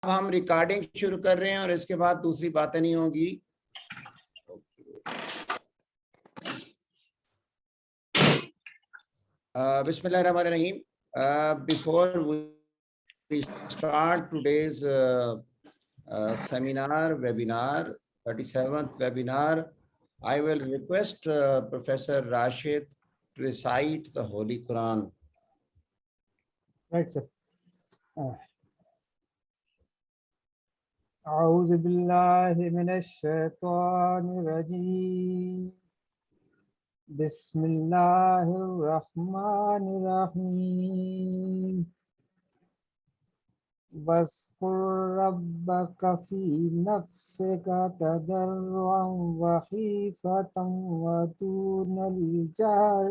अब हम रिकॉर्डिंग शुरू कर रहे हैं और इसके बाद दूसरी बातें नहीं होगी। Bismillahirrahmanirrahim. Before we start today's seminar, webinar, 37th webinar, I will request Professor Rashid to recite the Holy Quran. Right, sir. أعوذ بالله من الشيطان الرجيم بسم الله الرحمن الرحيم واذكر ربك في نفسك تضرعا وخيفة ودون الجهر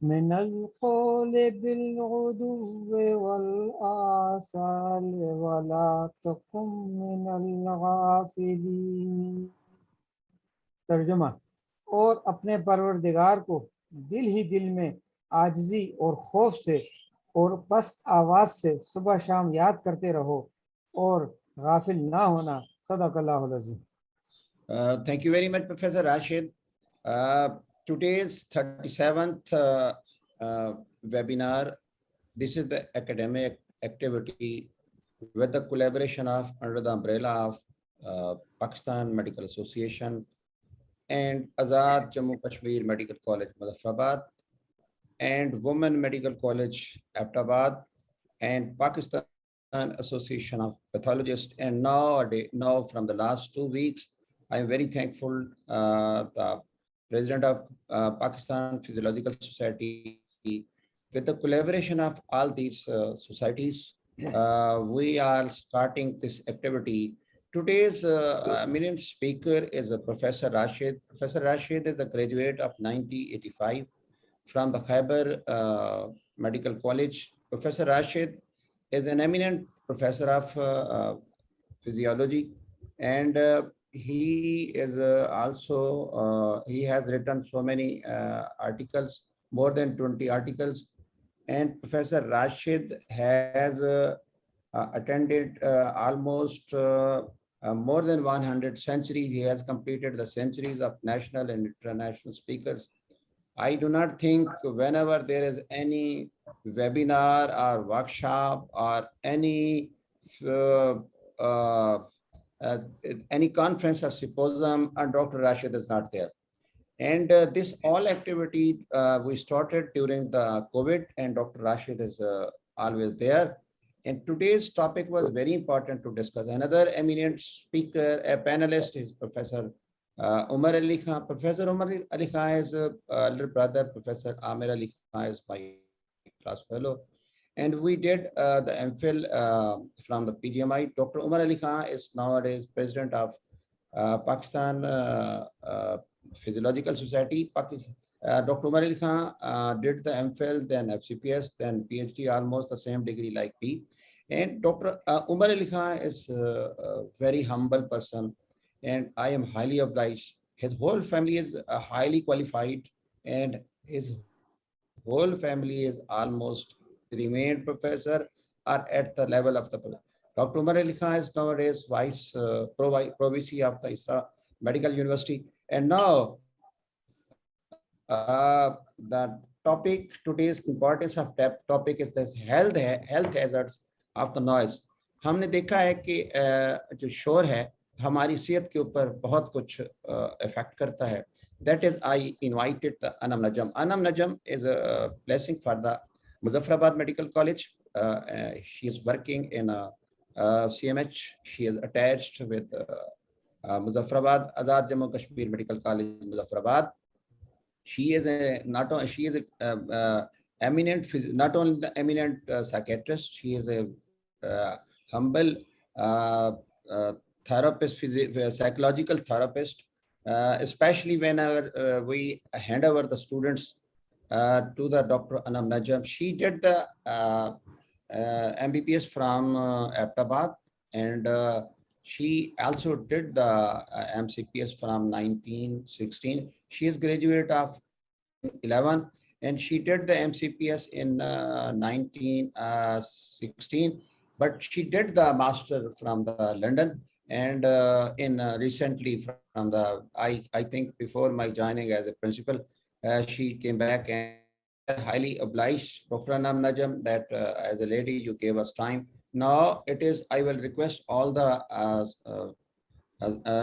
من القول بالغدو والآصال ولا تكن من الغافلين. तर्जुमा, और अपने परवरदिगार को दिल ही दिल में आजिज़ी और खौफ से और पस्त आवाज से सुबह शाम याद करते रहो और गाफिल ना होना. सदक़ल्लाहुल अज़ीम. Thank you very much, Professor Rashid. Today's 37th webinar, this is the academic activity with the collaboration of under the umbrella of Pakistan Medical Association and Azad Jammu Kashmir Medical College Muzaffarabad and Women Medical College Abbottabad and Pakistan Association of Pathologists. And now from the last 2 weeks, I am very thankful the President of Pakistan Physiological Society. With the collaboration of all these societies, we are starting this activity. Today's eminent speaker is Professor Rashid. Professor Rashid is a graduate of 1985 from the Khyber Medical College. Professor Rashid is an eminent professor of physiology, and he is also he has written so many articles, more than 20 articles, and Professor Rashid has attended almost more than 100 centuries. He has completed the centuries of national and international speakers. I do not think whenever there is any webinar or workshop or any conference or symposium, and Dr. Rashid is not there. And this all activity we started during the COVID, and Dr. Rashid is always there. And today's topic was very important to discuss. Another eminent speaker, a panelist, is Professor Umar Ali Khan. Professor Umar Ali Khan is a little brother. Professor Amir Ali Khan is my class fellow. And we did the MPhil from the PGMI. Dr. Umar Ali Khan is nowadays president of Pakistan Physiological Society. Dr. Umar Ali Khan did the MPhil, then FCPS, then PhD, almost the same degree like me. And Dr. Umar Ali Khan is a very humble person, and I am highly obliged. His whole family is highly qualified, and his whole family is almost remained professor or at the level of the Dr. Umar Ali Khan is nowadays vice provice of the Isra Medical University. And now the topic, today's importance of topic is this health hazards of the noise. हमने देखा है कि जो शोर है हमारी सेहत के ऊपर बहुत कुछ इफेक्ट करता है. That is, I invited the Anum Najum. Anum Najum is a blessing for the Muzaffarabad Medical College. She is working in a CMH. She is attached with Muzaffarabad Azad Jammu Kashmir Medical College Muzaffarabad. She is eminent, not only the eminent psychiatrist. She is a humble therapist, psychological therapist. Especially whenever we hand over the students to the Dr. Anum Najum. She did the MBBS from Abbottabad, and she also did the MCPS from 1916. She is graduate of 11, and she did the MCPS in 1916, but she did the master from the London, and in recently from the I think before my joining as a principal, she came back, and highly obliged Dr. Anum Najum that as a lady you gave us time. Now it is I will request all the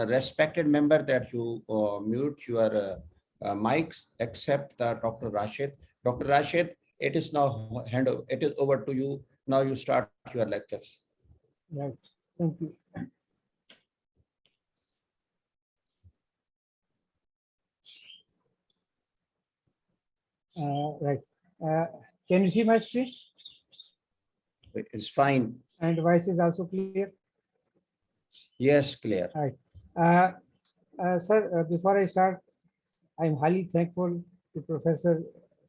respected member that you mute your mics except Dr. Rashid. Dr. Rashid, it is now it is over to you. Now you start your lectures. Right. Thank you. Right. Can you see my screen? It's fine. And the voice is also clear? Yes, clear. Right. Sir, before I start, I'm highly thankful to Professor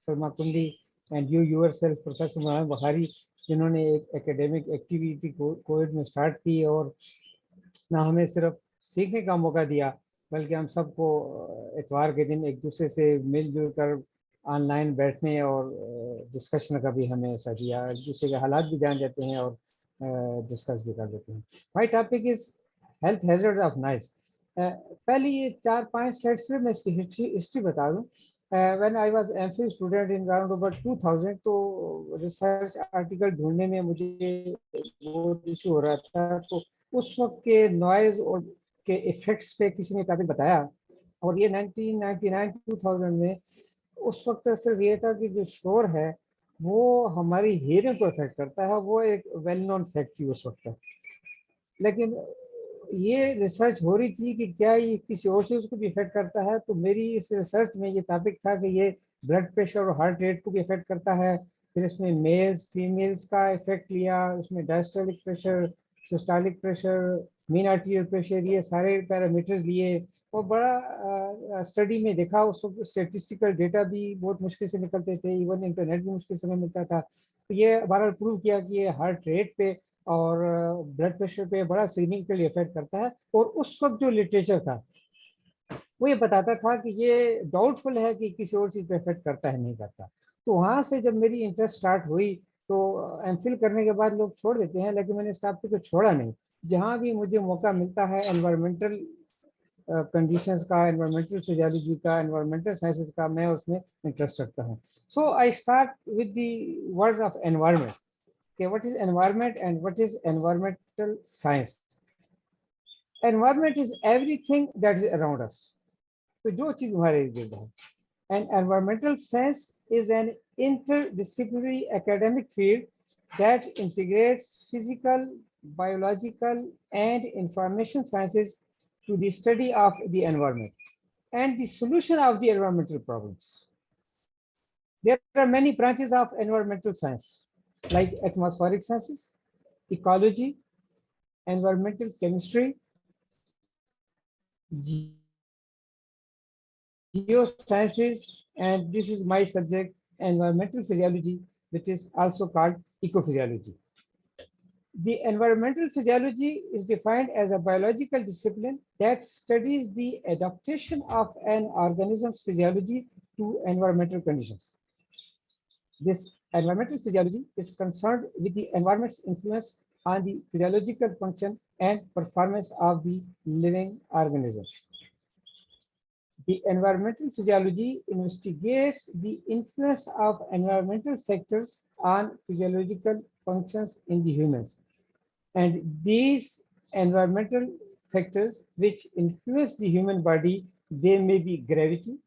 Salma Kundi and you yourself, Professor Bukhari, जिन्होंने एक academic activity Covid में start की और ना हमें सिर्फ सीखने का मौका दिया बल्कि हम सबको इतवार के दिन एक दूसरे से मिलजुल कर ऑनलाइन बैठने और डिस्कशन का भी हमें ऐसा दिया, एक दूसरे के हालात भी जान जाते हैं और डिस्कस भी कर देते हैं. My topic is health hazards of noise. पहले ये 4-5 स्लाइड्स में मैं इसकी हिस्ट्री बता दूं. When I was MPhil student in around about 2000, तो रिसर्च आर्टिकल ढूंढने में मुझे वो इशू हो रहा था, तो उस वक्त के नॉइज और के इफेक्ट्स पे किसी ने टॉपिक बताया और ये 1999-2000 में उस वक्त सिर्फ ये था कि जो शोर है वो हमारी हियरिंग को इफेक्ट करता है, वो एक वेल नोन फैक्ट थी उस वक्त. लेकिन ये रिसर्च हो रही थी कि क्या ये किसी और चीज़ को भी इफेक्ट करता है. तो मेरी इस रिसर्च में ये टॉपिक था कि ये ब्लड प्रेशर और हार्ट रेट को भी इफेक्ट करता है. फिर इसमें मेल्स फीमेल्स का इफेक्ट लिया, उसमें diastolic pressure, systolic pressure, mean arterial pressure, ये सारे पैरामीटर्स लिए और बड़ा स्टडी में देखा. उस वक्त स्टेटिस्टिकल डेटा भी बहुत मुश्किल से निकलते थे, इवन इंटरनेट भी मुश्किल से मिलता था. तो ये बहरहाल प्रूव किया कि ये हार्ट रेट पे और ब्लड प्रेशर पे बड़ा सिग्निफिकेंटली इफेक्ट करता है. और उस वक्त जो लिटरेचर था वो ये बताता था कि ये डाउटफुल है कि किसी और चीज़ पे इफेक्ट करता है नहीं करता. तो वहाँ से जब मेरी इंटरेस्ट स्टार्ट हुई तो एमफिल करने के बाद लोग छोड़ देते हैं, लेकिन मैंने इस टॉपिक को छोड़ा नहीं. जहाँ भी मुझे मौका मिलता है एनवायरमेंटल कंडीशंस का, एनवायरमेंटल फिजियोलॉजी का, एनवायरमेंटल साइंसेस का, मैं उसमें इंटरेस्ट रखता हूँ. So I start with the words of environment. Okay, what is environment and what is environmental science? Environment is everything that is around us. तो जो चीज हमारे इर्द है. And environmental science is an interdisciplinary academic field that integrates physical, biological, and information sciences to the study of the environment and the solution of the environmental problems. There are many branches of environmental science, like atmospheric sciences, ecology, environmental chemistry, geosciences, and this is my subject, environmental physiology, which is also called ecophysiology. The environmental physiology is defined as a biological discipline that studies the adaptation of an organism's physiology to environmental conditions. This environmental physiology is concerned with the environment's influence on the physiological function and performance of the living organisms. The environmental physiology investigates the influence of environmental factors on physiological functions in the humans. And these environmental factors which influence the human body, they may be gravity,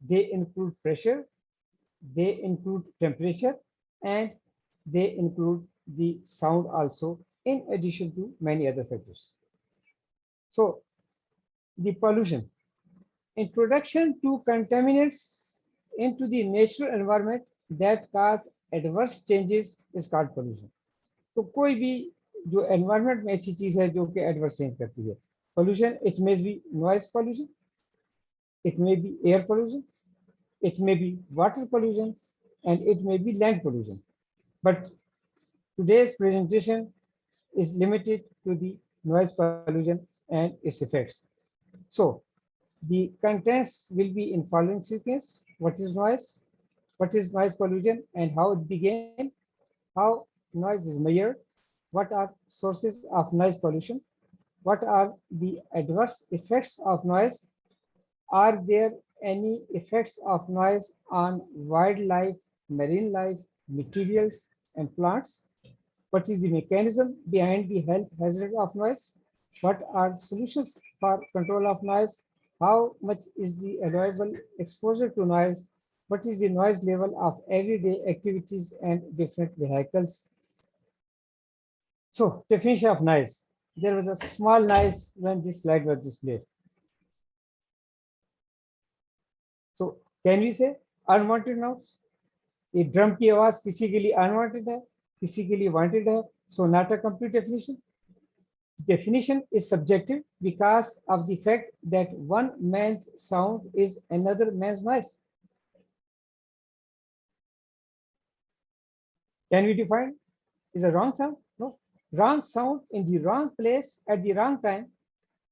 they include pressure, they include temperature, and they include the sound also, in addition to many other factors. So, the pollution. Introduction to contaminants into the natural environment that cause adverse changes is called pollution. तो कोई भी जो environment में ऐसी चीज है जो कि adverse change करती है. Pollution, it may be noise pollution, it may be air pollution, it may be water pollution, and it may be land pollution. But today's presentation is limited to the noise pollution and its effects. So the contents will be in following sequence. What is noise? What is noise pollution and how it began? How noise is measured? What are sources of noise pollution? What are the adverse effects of noise? Are there any effects of noise on wildlife, marine life, materials, and plants? What is the mechanism behind the health hazard of noise? What are solutions for control of noise? How much is the allowable exposure to noise? What is the noise level of everyday activities and different vehicles? So, definition of noise. There was a small noise when this slide was displayed. So, can we say unwanted noise? ये drum की आवाज किसी के लिए unwanted है, किसी के लिए वांटेड है. So not a complete definition. Definition is subjective because of the fact that one man's sound is another man's noise. Can we define? Is a wrong sound? No. Wrong sound in the wrong place at the wrong time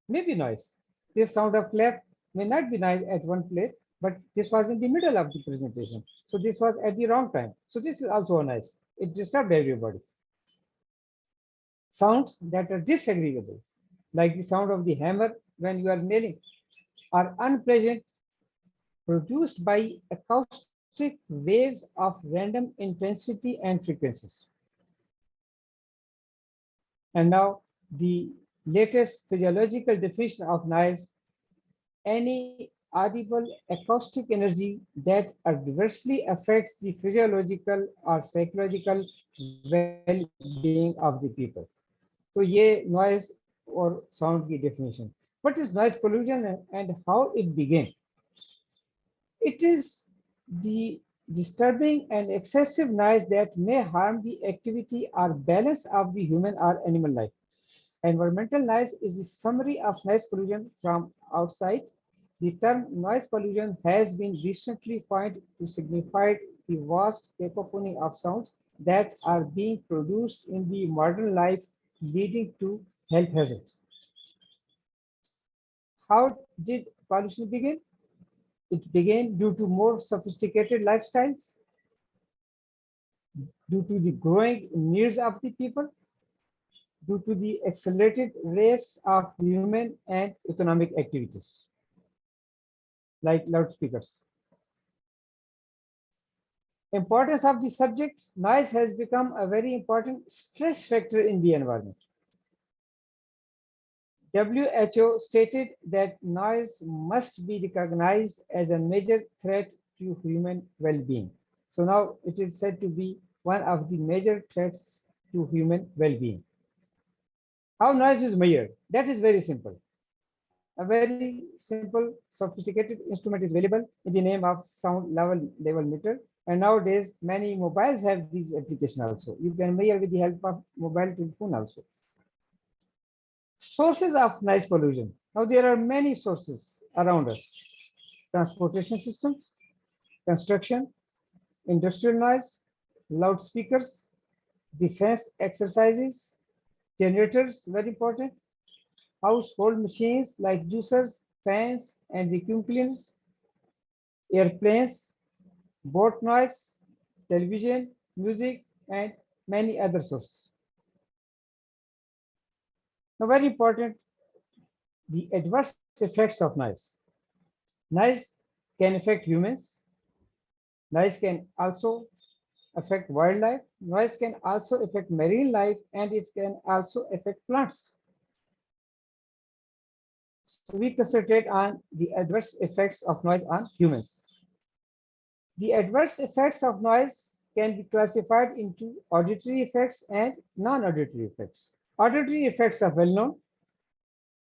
may be noise. This sound of clap may not be noise at one place, but this was in the middle of the presentation. So this was at the wrong time. So this is also a noise. It disturbed everybody. Sounds that are disagreeable, like the sound of the hammer when you are nailing, are unpleasant, produced by acoustic waves of random intensity and frequencies. And now the latest physiological definition of noise: any audible acoustic energy that adversely affects the physiological or psychological well-being of the people. So ये noise or sound की definition. What is noise pollution and how it began? It is the disturbing and excessive noise that may harm the activity or balance of the human or animal life. Environmental noise is the summary of noise pollution from outside. The term noise pollution has been recently coined to signify the vast cacophony of sounds that are being produced in the modern life, leading to health hazards. How did pollution begin? It began due to more sophisticated lifestyles, due to the growing needs of the people, due to the accelerated rates of human and economic activities, like loudspeakers. Importance of the subject: noise has become a very important stress factor in the environment. WHO stated that noise must be recognized as a major threat to human well-being. So now it is said to be one of the major threats to human well-being. How noise is measured? That is very simple. A very simple, sophisticated instrument is available in the name of sound level meter. And nowadays, many mobiles have these applications also. You can measure with the help of mobile telephone also. Sources of noise pollution. Now there are many sources around us. Transportation systems, construction, industrial noise, loudspeakers, defense exercises, generators, very important, household machines like juicers, fans, and vacuum cleaners, airplanes, boat noise, television, music, and many other sources. Now, very important, the adverse effects of noise. Noise can affect humans. Noise can also affect wildlife. Noise can also affect marine life, and it can also affect plants. So we concentrate on the adverse effects of noise on humans. The adverse effects of noise can be classified into auditory effects and non-auditory effects. Auditory effects are well known.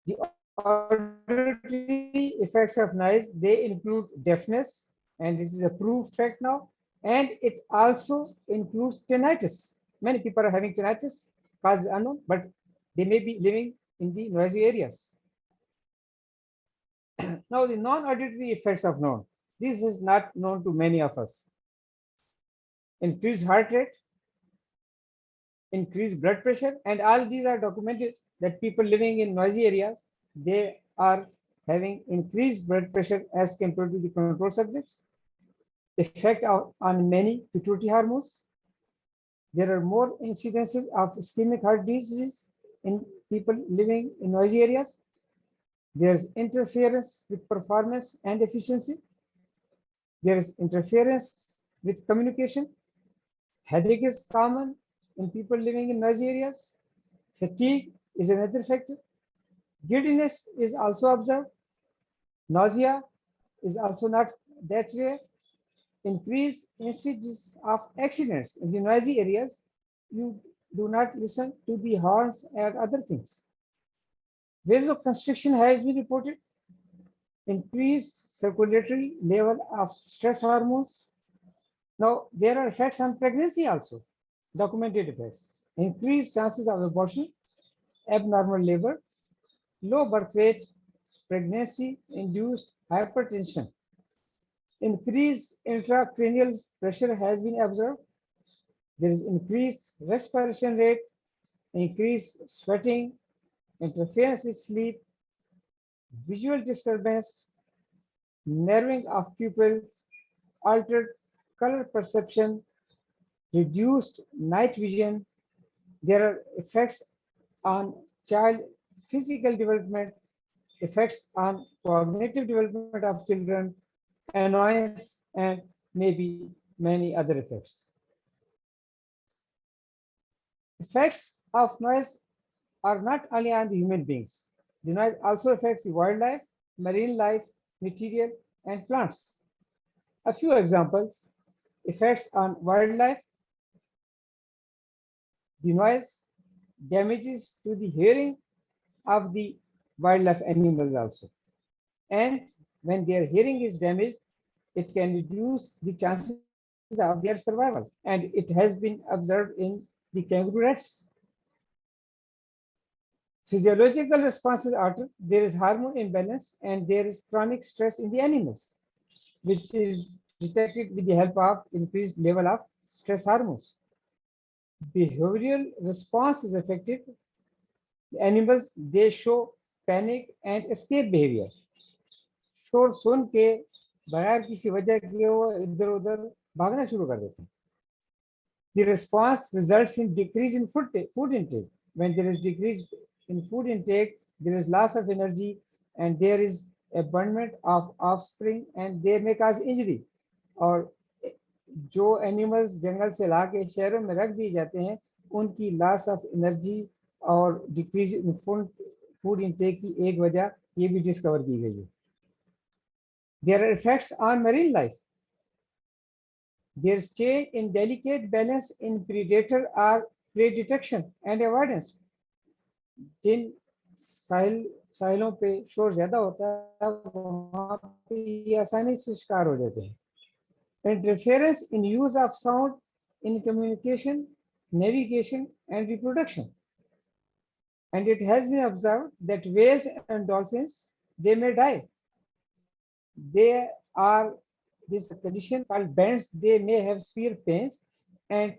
The auditory effects of noise, they include deafness, and this is a proved fact now, and it also includes tinnitus. Many people are having tinnitus, cause is unknown, but they may be living in the noisy areas. Now, the non-auditory effects of noise. This is not known to many of us. Increased heart rate, increased blood pressure, and all these are documented that people living in noisy areas, they are having increased blood pressure as compared to the control subjects. effect on many pituitary hormones. There are more incidences of ischemic heart disease in people living in noisy areas. There's interference with performance and efficiency. There is interference with communication. Headache is common in people living in noisy areas. Fatigue is another factor. Giddiness is also observed. Nausea is also not that rare. Increased incidence of accidents in the noisy areas. You do not listen to the horns and other things. Vasoconstriction has been reported. Increased circulatory level of stress hormones. Now, there are effects on pregnancy also, documented effects. Increased chances of abortion, abnormal labor, low birth weight, pregnancy-induced hypertension. Increased intracranial pressure has been observed. There is increased respiration rate, increased sweating, interference with sleep, visual disturbance, narrowing of pupils, altered color perception, reduced night vision. There are effects on child physical development, effects on cognitive development of children, annoyance, and maybe many other effects. Effects of noise are not only on the human beings. The noise also affects the wildlife, marine life, material, and plants. A few examples: effects on wildlife. The noise damages to the hearing of the wildlife animals also. And when their hearing is damaged, it can reduce the chances of their survival. And it has been observed in the kangaroo rats. Physiological responses are there is hormone imbalance and there is chronic stress in the animals, which is detected with the help of increased level of stress hormones. Behavioral response is affected. The animals, they show panic and escape behavior. शोर सुन के बगैर किसी वजह के वो इधर उधर भागना शुरू कर देते हैं. The response results in decrease in food intake. When there is decrease in food intake, there is loss of energy and there is abandonment of offspring and they may cause injury. और जो animals जंगल से ला के शहरों में रख दिए जाते हैं उनकी लॉस ऑफ एनर्जी और डिक्रीज इन फूड इनटेक की एक वजह ये भी डिस्कवर की गई है. There are effects on marine life. There is change in delicate balance in predator or prey detection and avoidance. जिन साहिलों पे शोर ज्यादा होता है वहाँ पे ये आसानी से शिकार हो जाते हैं. Interference in use of sound in communication, navigation, and reproduction. And it has been observed that whales and dolphins, they may die. They are this condition called bends, they may have severe pains. And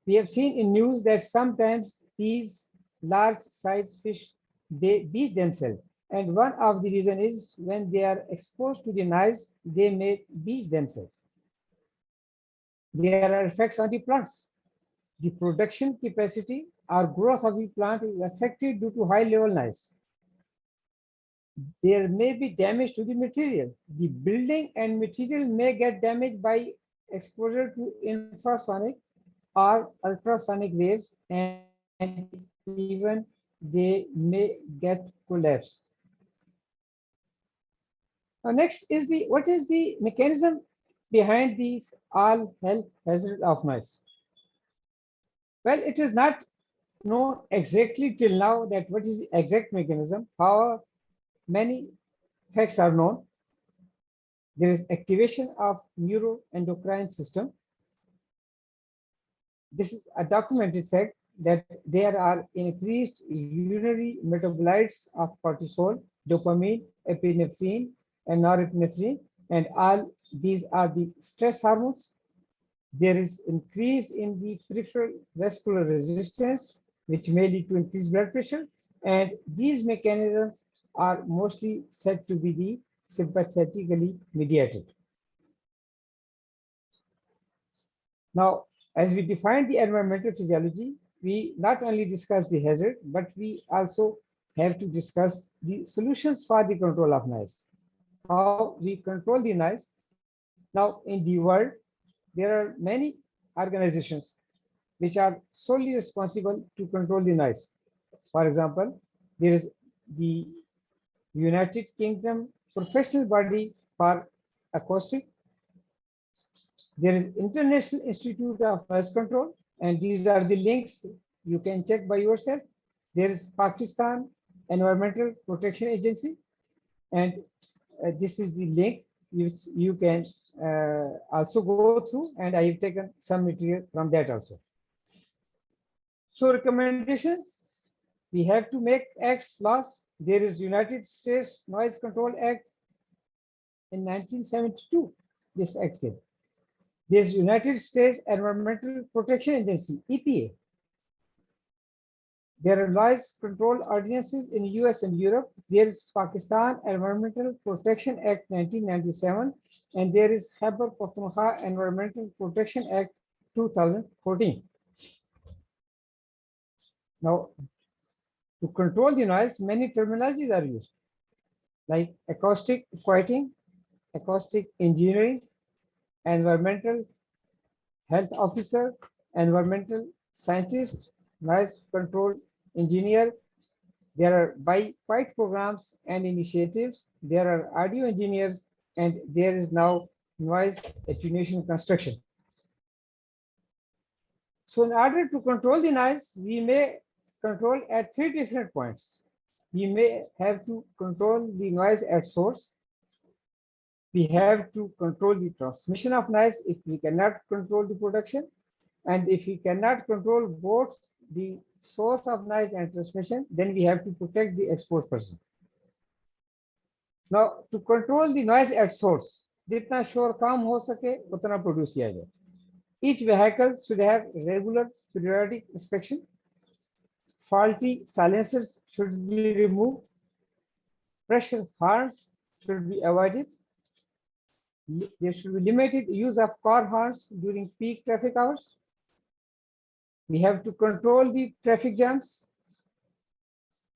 we have seen in news that sometimes these large sized fish, they beach themselves. And one of the reason is when they are exposed to the noise, they may beach themselves. There are effects on the plants. The production capacity or growth of the plant is affected due to high level noise. There may be damage to the material. The building and material may get damaged by exposure to infrasonic or ultrasonic waves, and even they may get collapsed. Now next is what is the mechanism behind these all health hazards of noise? Well, it is not known exactly till now that what is the exact mechanism. However, many facts are known. There is activation of neuroendocrine system. This is a documented fact that there are increased urinary metabolites of cortisol, dopamine, epinephrine, and norepinephrine, and all these are the stress hormones. There is increase in the peripheral vascular resistance, which may lead to increased blood pressure, and these mechanisms are mostly said to be the sympathetically mediated. Now, as we define the environmental physiology, we not only discuss the hazard, but we also have to discuss the solutions for the control of noise. How we control the noise. Now, in the world, there are many organizations which are solely responsible to control the noise. For example, there is the United Kingdom professional body for acoustic. There is International Institute of Noise Control, and these are the links you can check by yourself. There is Pakistan Environmental Protection Agency, and this is the link which you can also go through, and I have taken some material from that also. So recommendations, we have to make acts, laws. There is United States Noise Control Act in 1972, this act came. There's United States Environmental Protection Agency, EPA. There are noise control ordinances in US and Europe. There is Pakistan Environmental Protection Act 1997, and there is Khyber Pakhtunkhwa Environmental Protection Act 2014. Now, to control the noise, many terminologies are used, like acoustic quieting, acoustic engineering, environmental health officer, environmental scientist, noise control engineer. There are quiet programs and initiatives. There are audio engineers, and there is now noise attenuation construction. So in order to control the noise, we may control at 3 different points. We may have to control the noise at source. We have to control the transmission of noise if we cannot control the production. And if we cannot control both the source of noise and transmission, then we have to protect the exposed person. Now, to control the noise at source, जितना शोर काम हो सके उतना produce किया जाए. Each vehicle should have regular periodic inspection. Faulty silencers should be removed. Pressure horns should be avoided. There should be limited use of car horns during peak traffic hours. We have to control the traffic jams.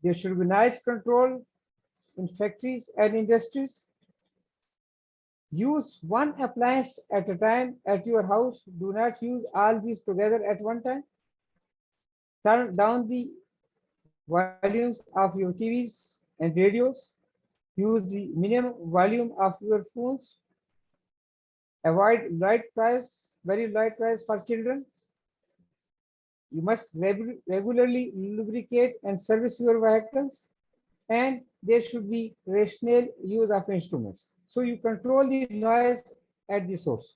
There should be noise control in factories and industries. Use one appliance at a time at your house. Do not use all these together at one time. Turn down the volumes of your TVs and radios. Use the minimum volume of your phones. Avoid light noise, very light noise for children. You must regularly lubricate and service your vehicles, and there should be rational use of instruments. So you control the noise at the source.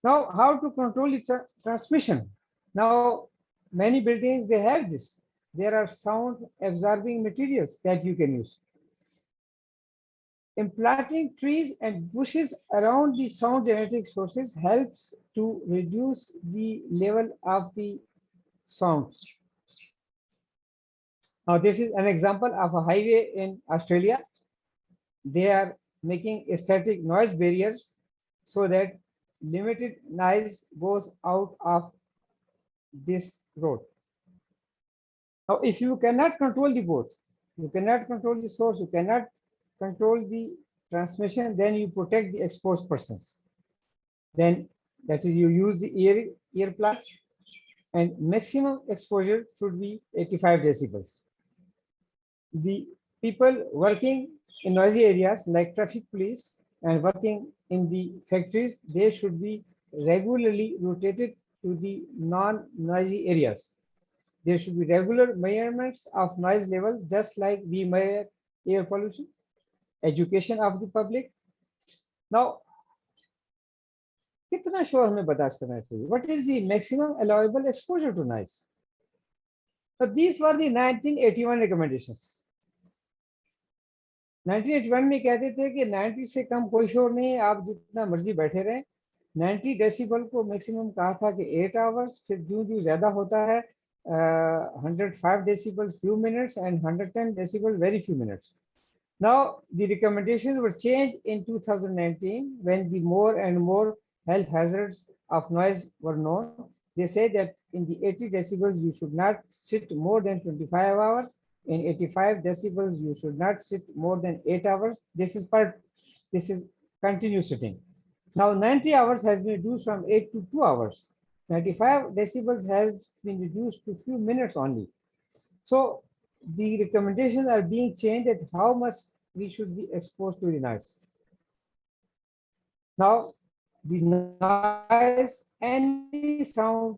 Now, how to control the transmission? Now, many buildings, they have this. There are sound absorbing materials that you can use. Implanting trees and bushes around the sound generating sources helps to reduce the level of the sound. Now, this is an example of a highway in Australia. They are making static noise barriers so that limited noise goes out of this road. Now, if you cannot control the both, you cannot control the source, you cannot control the transmission, then you protect the exposed persons. Then that is, you use the earplugs, and maximum exposure should be 85 decibels. The people working in noisy areas like traffic police and working in the factories, they should be regularly rotated to the non-noisy areas. There should be regular measurements of noise levels, just like we measure air pollution. Education of the public. Now, कितना शोर हमें बर्दाश्त करना चाहिए? What is the maximum allowable exposure to noise? So these were the 1981 recommendations. 1981 में कहते थे कि 90 से कम कोई शोर नहीं है, आप जितना मर्जी बैठे रहें. 90 डेसिबल को मैक्सिमम कहा था कि 8 आवर्स, फिर जो ज्यादा होता है 105 decibels few minutes and 110 decibels very few minutes. Now, the recommendations were changed in 2019 when the more and more health hazards of noise were known. They say that in the 80 decibels you should not sit more than 25 hours. In 85 decibels you should not sit more than 8 hours. This is continuous sitting. Now 90 hours has been reduced from 8 to 2 hours. 95 decibels has been reduced to few minutes only. So the recommendations are being changed at how much we should be exposed to the noise. Now, the noise, any sound,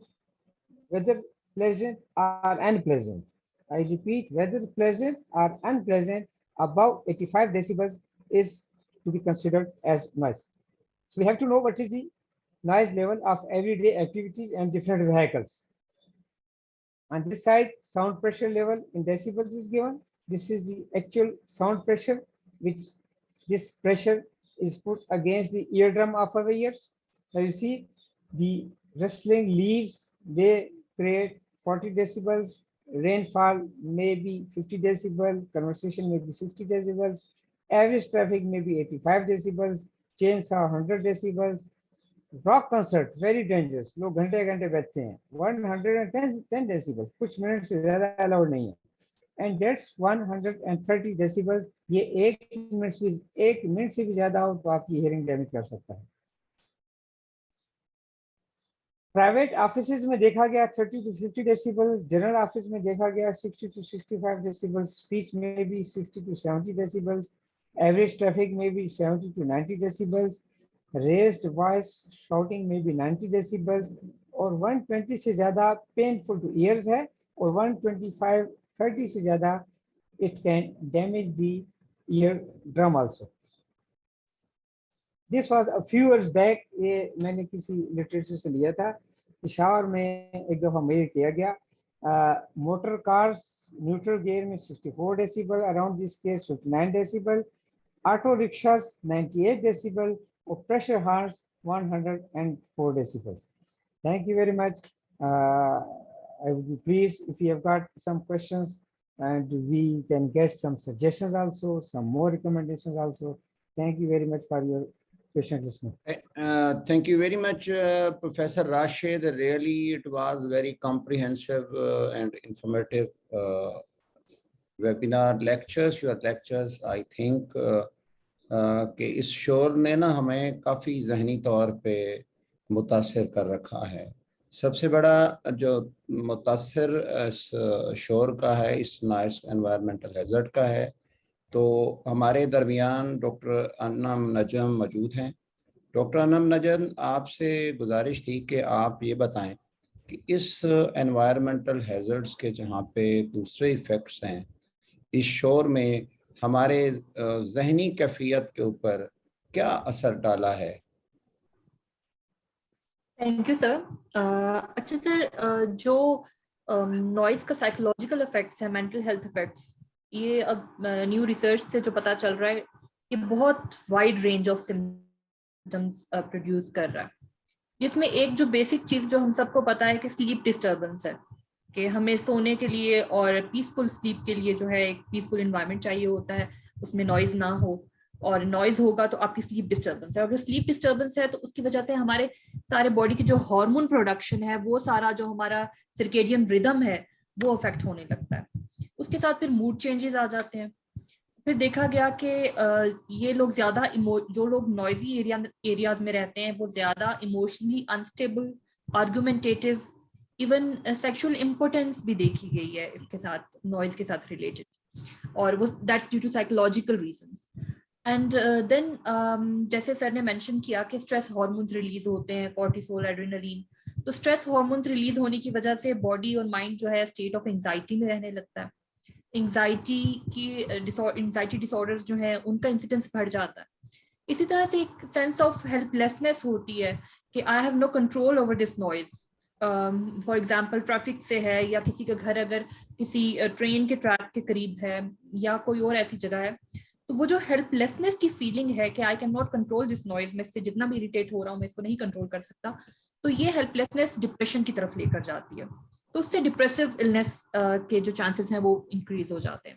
whether pleasant or unpleasant, I repeat, whether pleasant or unpleasant, above 85 decibels is to be considered as noise. So we have to know what is the noise level of everyday activities and different vehicles. On this side, sound pressure level in decibels is given. This is the actual sound pressure, which this pressure is put against the eardrum of our ears. Now you see the rustling leaves, they create 40 decibels. Rainfall may be 50 decibels. Conversation may be 60 decibels. Average traffic may be 85 decibels. Chainsaw 100 decibels. Rock concert very dangerous, लोग घंटे घंटे बैठते हैं, 110 decibel, कुछ minute से ज्यादा allowed नहीं है. And that's 130 decibels. ये एक मिनट से भी ज्यादा हो तो आपकी हियरिंग डैमेज कर सकता है. प्राइवेट ऑफिसेज में देखा गया 30 to 50 डेसिबल्स. जनरल ऑफिस में देखा गया 60 to 65 डेसिबल्स. स्पीच में भी 60 to 70 डेसिबल्स. एवरेज ट्रैफिक में भी 70 to 90 decibels. Raised voice shouting may be 90 decibels और 120 से ज़्यादा painful to ears है और 125-30 से ज़्यादा it can damage the eardrum also. This was a few years back. ये मैंने किसी लिटरेचर से लिया था. पिशावर में एक दफ़ा मेजर किया गया. मोटर कार्स न्यूट्रल गियर में 64 decibel, around this case 59 decibel. Auto rickshaws 98 decibel or pressure horns 104 decibels. Thank you very much. I would be pleased if you have got some questions and we can get some suggestions also, some more recommendations also. Thank you very much for your patient listening. Thank you very much, Professor Rashid. Really, it was very comprehensive and informative webinar lectures. Your lectures, I think, کہ اس شور نے نا ہمیں کافی ذہنی طور پہ متاثر کر رکھا ہے. سب سے بڑا جو متاثر اس شور کا ہے, اس نائس انوائرمنٹل ہیزرڈ کا ہے. تو ہمارے درمیان ڈاکٹر انم نجم موجود ہیں. ڈاکٹر انم نجم, آپ سے گزارش تھی کہ آپ یہ بتائیں کہ اس انوائرمنٹل ہیزرڈس کے جہاں پہ دوسرے ایفیکٹس ہیں, اس شور میں ہمارے ذہنی کیفیت کے اوپر کیا اثر ڈالا ہے؟ تھینک یو سر. اچھا سر, جو نوائز کا سائیکولوجیکل افیکٹس ہے, مینٹل ہیلتھ افیکٹس, یہ اب نیو ریسرچ سے جو پتہ چل رہا ہے یہ بہت wide range of symptoms produce کر رہا ہے, جس میں ایک جو بیسک چیز جو ہم سب کو پتہ ہے کہ سلیپ ڈسٹربنس ہے, کہ ہمیں سونے کے لیے اور پیسفل سلیپ کے لیے جو ہے ایک پیسفل انوائرمنٹ چاہیے ہوتا ہے, اس میں نوائز نہ ہو, اور نوائز ہوگا تو آپ کی سلیپ ڈسٹربنس ہے. اور اگر سلیپ ڈسٹربنس ہے تو اس کی وجہ سے ہمارے سارے باڈی کی جو ہارمون پروڈکشن ہے, وہ سارا جو ہمارا سرکیڈین ردم ہے وہ افیکٹ ہونے لگتا ہے. اس کے ساتھ پھر موڈ چینجز آ جاتے ہیں. پھر دیکھا گیا کہ یہ لوگ زیادہ جو لوگ نوائزی ایریاز میں رہتے ہیں وہ زیادہ emotionally unstable, argumentative, even sexual importance بھی دیکھی گئی ہے اس کے ساتھ, نوائز کے ساتھ ریلیٹڈ, اور وہ that's due to psychological reasons. And then جیسے سر نے مینشن کیا کہ اسٹریس ہارمونس ریلیز ہوتے ہیں, کورٹیسول, ایڈرینلین. تو اسٹریس ہارمونس ریلیز ہونے کی وجہ سے باڈی اور مائنڈ جو ہے اسٹیٹ آف انگزائٹی میں رہنے لگتا ہے. انگزائٹی ڈس آرڈرز جو ہیں ان کا انسیڈنس بڑھ جاتا ہے. اسی طرح سے ایک سینس آف ہیلپ لیسنس ہوتی ہے کہ I have no control over this noise. For example traffic سے ہے, یا کسی کا گھر اگر کسی ٹرین کے ٹریک کے قریب ہے, یا کوئی اور ایسی جگہ ہے, تو وہ جو ہیلپ لیسنس کی فیلنگ ہے کہ I can not control this noise, میں اس سے جتنا بھی اریٹیٹ ہو رہا ہوں میں اس کو نہیں کنٹرول کر سکتا, تو یہ ہیلپ لیسنس ڈپریشن کی طرف لے کر جاتی ہے. تو اس سے ڈپریسو النس کے جو چانسز ہیں وہ انکریز ہو جاتے ہیں.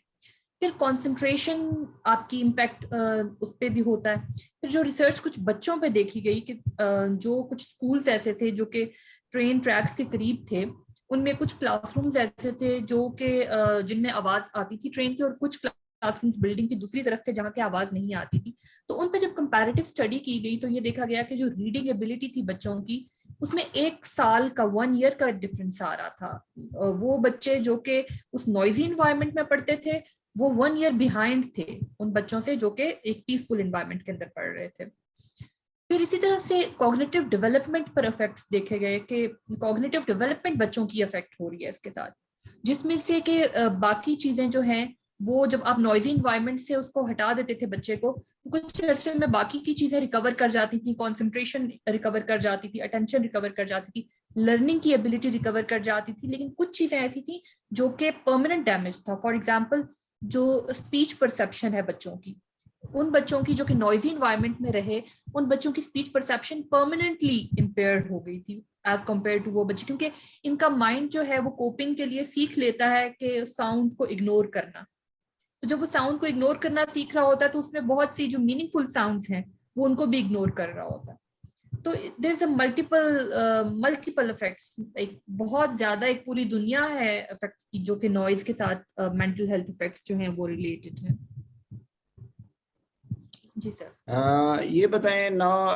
پھر کانسنٹریشن آپ کی امپیکٹ اس پہ بھی ہوتا ہے. پھر جو ریسرچ کچھ بچوں پہ دیکھی گئی کہ جو کچھ اسکولس ایسے تھے جو کہ ٹرین ٹریکس کے قریب تھے, ان میں کچھ کلاس رومز ایسے تھے جو کہ جن میں آواز آتی تھی ٹرین کی, اور کچھ کلاس رومز بلڈنگ کی دوسری طرف تھے جہاں کی آواز نہیں آتی تھی. تو ان پہ جب کمپیریٹیو اسٹڈی کی گئی تو یہ دیکھا گیا کہ جو ریڈنگ ایبلٹی تھی بچوں کی, اس میں 1 سال کا 1 ایئر کا ڈفرنس آ رہا تھا. وہ بچے جو کہ اس نوائزی انوائرمنٹ میں پڑھتے تھے وہ 1 ایئر بیہائنڈ تھے ان بچوں سے جو کہ ایک پیسفل انوائرمنٹ کے اندر پڑھ رہے تھے. پھر اسی طرح سے کوگنیٹو ڈیولپمنٹ پر افیکٹس دیکھے گئے کہ کوگنیٹو ڈیولپمنٹ بچوں کی افیکٹ ہو رہی ہے اس کے ساتھ, جس میں سے کہ باقی چیزیں جو ہیں وہ جب آپ نوائزی انوائرمنٹ سے اس کو ہٹا دیتے تھے بچے کو, کچھ عرصے میں باقی کی چیزیں ریکور کر جاتی تھیں, کانسنٹریشن ریکور کر جاتی تھی, اٹینشن ریکور کر جاتی تھی, لرننگ کی ایبلٹی ریکور کر جاتی تھی. لیکن کچھ چیزیں ایسی تھیں جو کہ پرماننٹ ڈیمیج تھا. فار ایگزامپل جو اسپیچ پرسیپشن ہے بچوں کی, ان بچوں کی جو کہ نوائزی انوائرمنٹ میں رہے, ان بچوں کی اسپیچ پرسیپشن پرماننٹلی امپیئرڈ ہو گئی تھی ایز کمپیئر ٹو وہ بچے, کیونکہ ان کا مائنڈ جو ہے وہ کوپنگ کے لیے سیکھ لیتا ہے کہ ساؤنڈ کو اگنور کرنا. تو جب وہ ساؤنڈ کو اگنور کرنا سیکھ رہا ہوتا ہے تو اس میں بہت سی جو میننگ فل ساؤنڈس ہیں وہ ان کو بھی اگنور کر رہا ہوتا ہے. تو دیر از اے ملٹیپل افیکٹس, ایک بہت زیادہ ایک پوری دنیا ہے افیکٹس کی جو کہ نوائز کے ساتھ مینٹل ہیلتھ افیکٹس جو ہیں وہ ریلیٹڈ ہیں. جی سر. یہ بتائیں now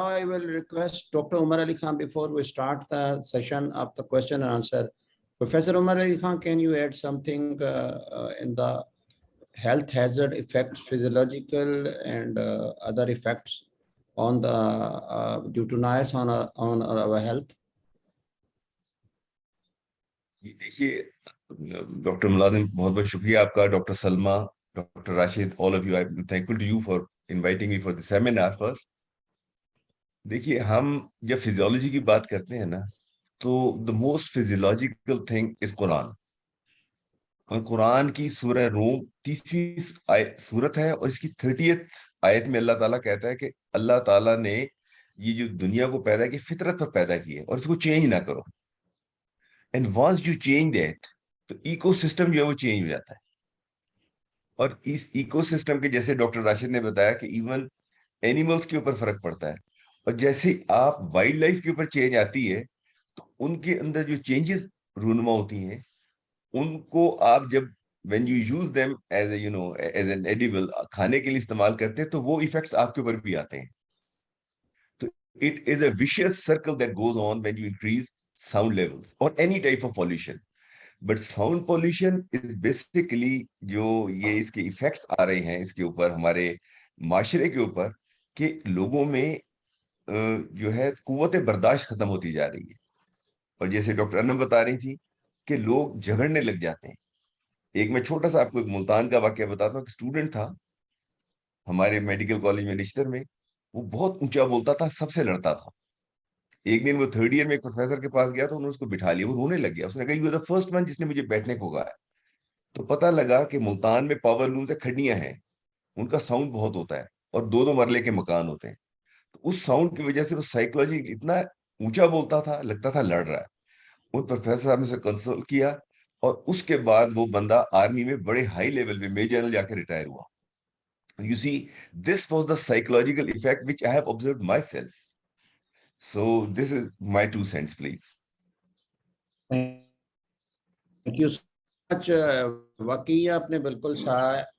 I will request Dr. Umar Ali Khan before we start the session of the question and answer. Professor Umar Ali Khan, can you add something in the health hazard effects, physiological and other effects on the due to noise on our health? دیکھیے doctor ملازم بہت بہت شکریہ آپ کا, doctor Salma, doctor Rashid, all of you, I'm thankful to you for inviting me for the seminar first. دیکھیے ہم جب فزیولوجی کی بات کرتے ہیں نا تو the most physiological thing is قرآن. اور قرآن کی سورہ روم 30ویں سورت ہے اور اس کی 30th آیت میں اللہ تعالیٰ کہتا ہے کہ اللہ تعالیٰ نے یہ جو دنیا کو پیدا کی فطرت پر پیدا کی ہے اور اس کو چینج نہ کرو. And once you change that, تو ایکو سسٹم جو ہے وہ چینج ہو جاتا ہے. اور اس ایکو سسٹم کے جیسے ڈاکٹر راشد نے بتایا کہ ایون اینیملز کے اوپر فرق پڑتا ہے, اور جیسے آپ وائلڈ لائف کے اوپر چینج آتی ہے تو ان کے اندر جو چینجز رونما ہوتی ہیں ان کو آپ جب when you use them as a as an edible کھانے کے لیے استعمال کرتے ہیں تو وہ ایفیکٹس آپ کے اوپر بھی آتے ہیں. تو it is a vicious circle that goes on when you increase sound levels or any type of pollution. But sound pollution is basically جو یہ اس کے ایفیکٹس آ رہے ہیں اس کے اوپر ہمارے معاشرے کے اوپر کہ لوگوں میں جو ہے قوت برداشت ختم ہوتی جا رہی ہے. اور جیسے ڈاکٹر انم بتا رہی تھی کہ لوگ جھگڑنے لگ جاتے ہیں. ایک میں چھوٹا سا آپ کو ایک ملتان کا واقعہ بتاتا ہوں کہ اسٹوڈنٹ تھا ہمارے میڈیکل کالج میں رجسٹر میں, وہ بہت اونچا بولتا تھا, سب سے لڑتا تھا. ایک دن وہ 3rd ایئر میں ایک پروفیسر کے پاس گیا تو انہوں نے اس کو بٹھا لیا, وہ رونے لگ گیا. اس نے کہا you are the first one جس نے مجھے بیٹھنے کو کہا ہے. تو پتہ لگا کہ ملتان میں پاور لوم سے کھڑیاں ہیں, ان کا ساؤنڈ بہت ہوتا ہے اور 2 مرلے کے مکان ہوتے ہیں. تو اس ساؤنڈ کی وجہ سے وہ سائیکولوجی اتنا اونچا بولتا تھا, لگتا تھا لڑ رہا ہے. ان پروفیسر صاحب نے سے کنسلٹ کیا اور اس کے بعد وہ بندہ آرمی میں بڑے ہائی لیول پہ میجر جنرل جا کے ریٹائر ہوا. You see, this was the psychological effect which I have observed myself. So this is my 2 cents, please. Thank you so much. واقعی آپ نے بالکل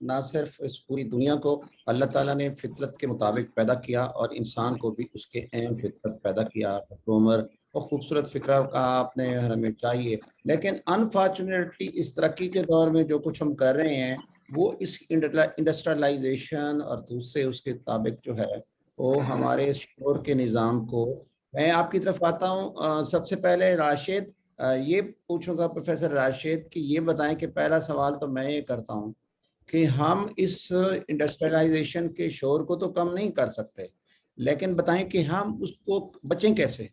نہ صرف اس پوری دنیا کو اللہ تعالیٰ نے فطرت کے مطابق پیدا کیا اور انسان کو بھی اس کے عین فطرت پیدا کیا. عمر اور خوبصورت فکرہ کا آپ نے ہمیں چاہیے, لیکن انفارچونیٹلی اس ترقی کے دور میں جو کچھ ہم کر رہے ہیں وہ اس انڈسٹریلائزیشن اور دوسرے اس کے مطابق جو ہے وہ ہمارے شعور کے نظام کو. میں آپ کی طرف آتا ہوں. سب سے پہلے راشد, یہ پوچھوں گا پروفیسر راشد کہ یہ بتائیں کہ پہلا سوال تو میں یہ کرتا ہوں کہ ہم اس انڈسٹریلائزیشن کے شور کو تو کم نہیں کر سکتے, لیکن بتائیں کہ ہم اس کو بچیں کیسے.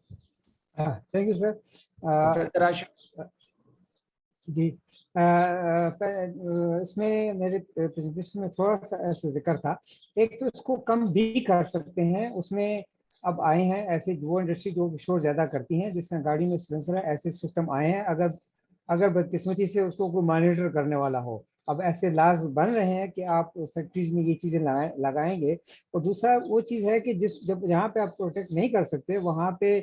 Thank you sir. Professor Rashid ji, اس میں میرے پریزنٹیشن میں تھوڑا سا ایسا ذکر تھا. ایک تو اس کو کم بھی کر سکتے ہیں, اس میں اب آئے ہیں ایسے وہ انڈسٹری جو شور زیادہ کرتی ہیں جس میں گاڑی میں سلنسر ہے, ایسے سسٹم آئے ہیں. اگر اگر بدقسمتی سے اس کو کوئی مانیٹر کرنے والا ہو. اب ایسے لاز بن رہے ہیں کہ آپ فیکٹریز میں یہ چیزیں لگائیں گے. اور دوسرا وہ چیز ہے کہ جہاں پہ آپ پروٹیکٹ نہیں کر سکتے وہاں پہ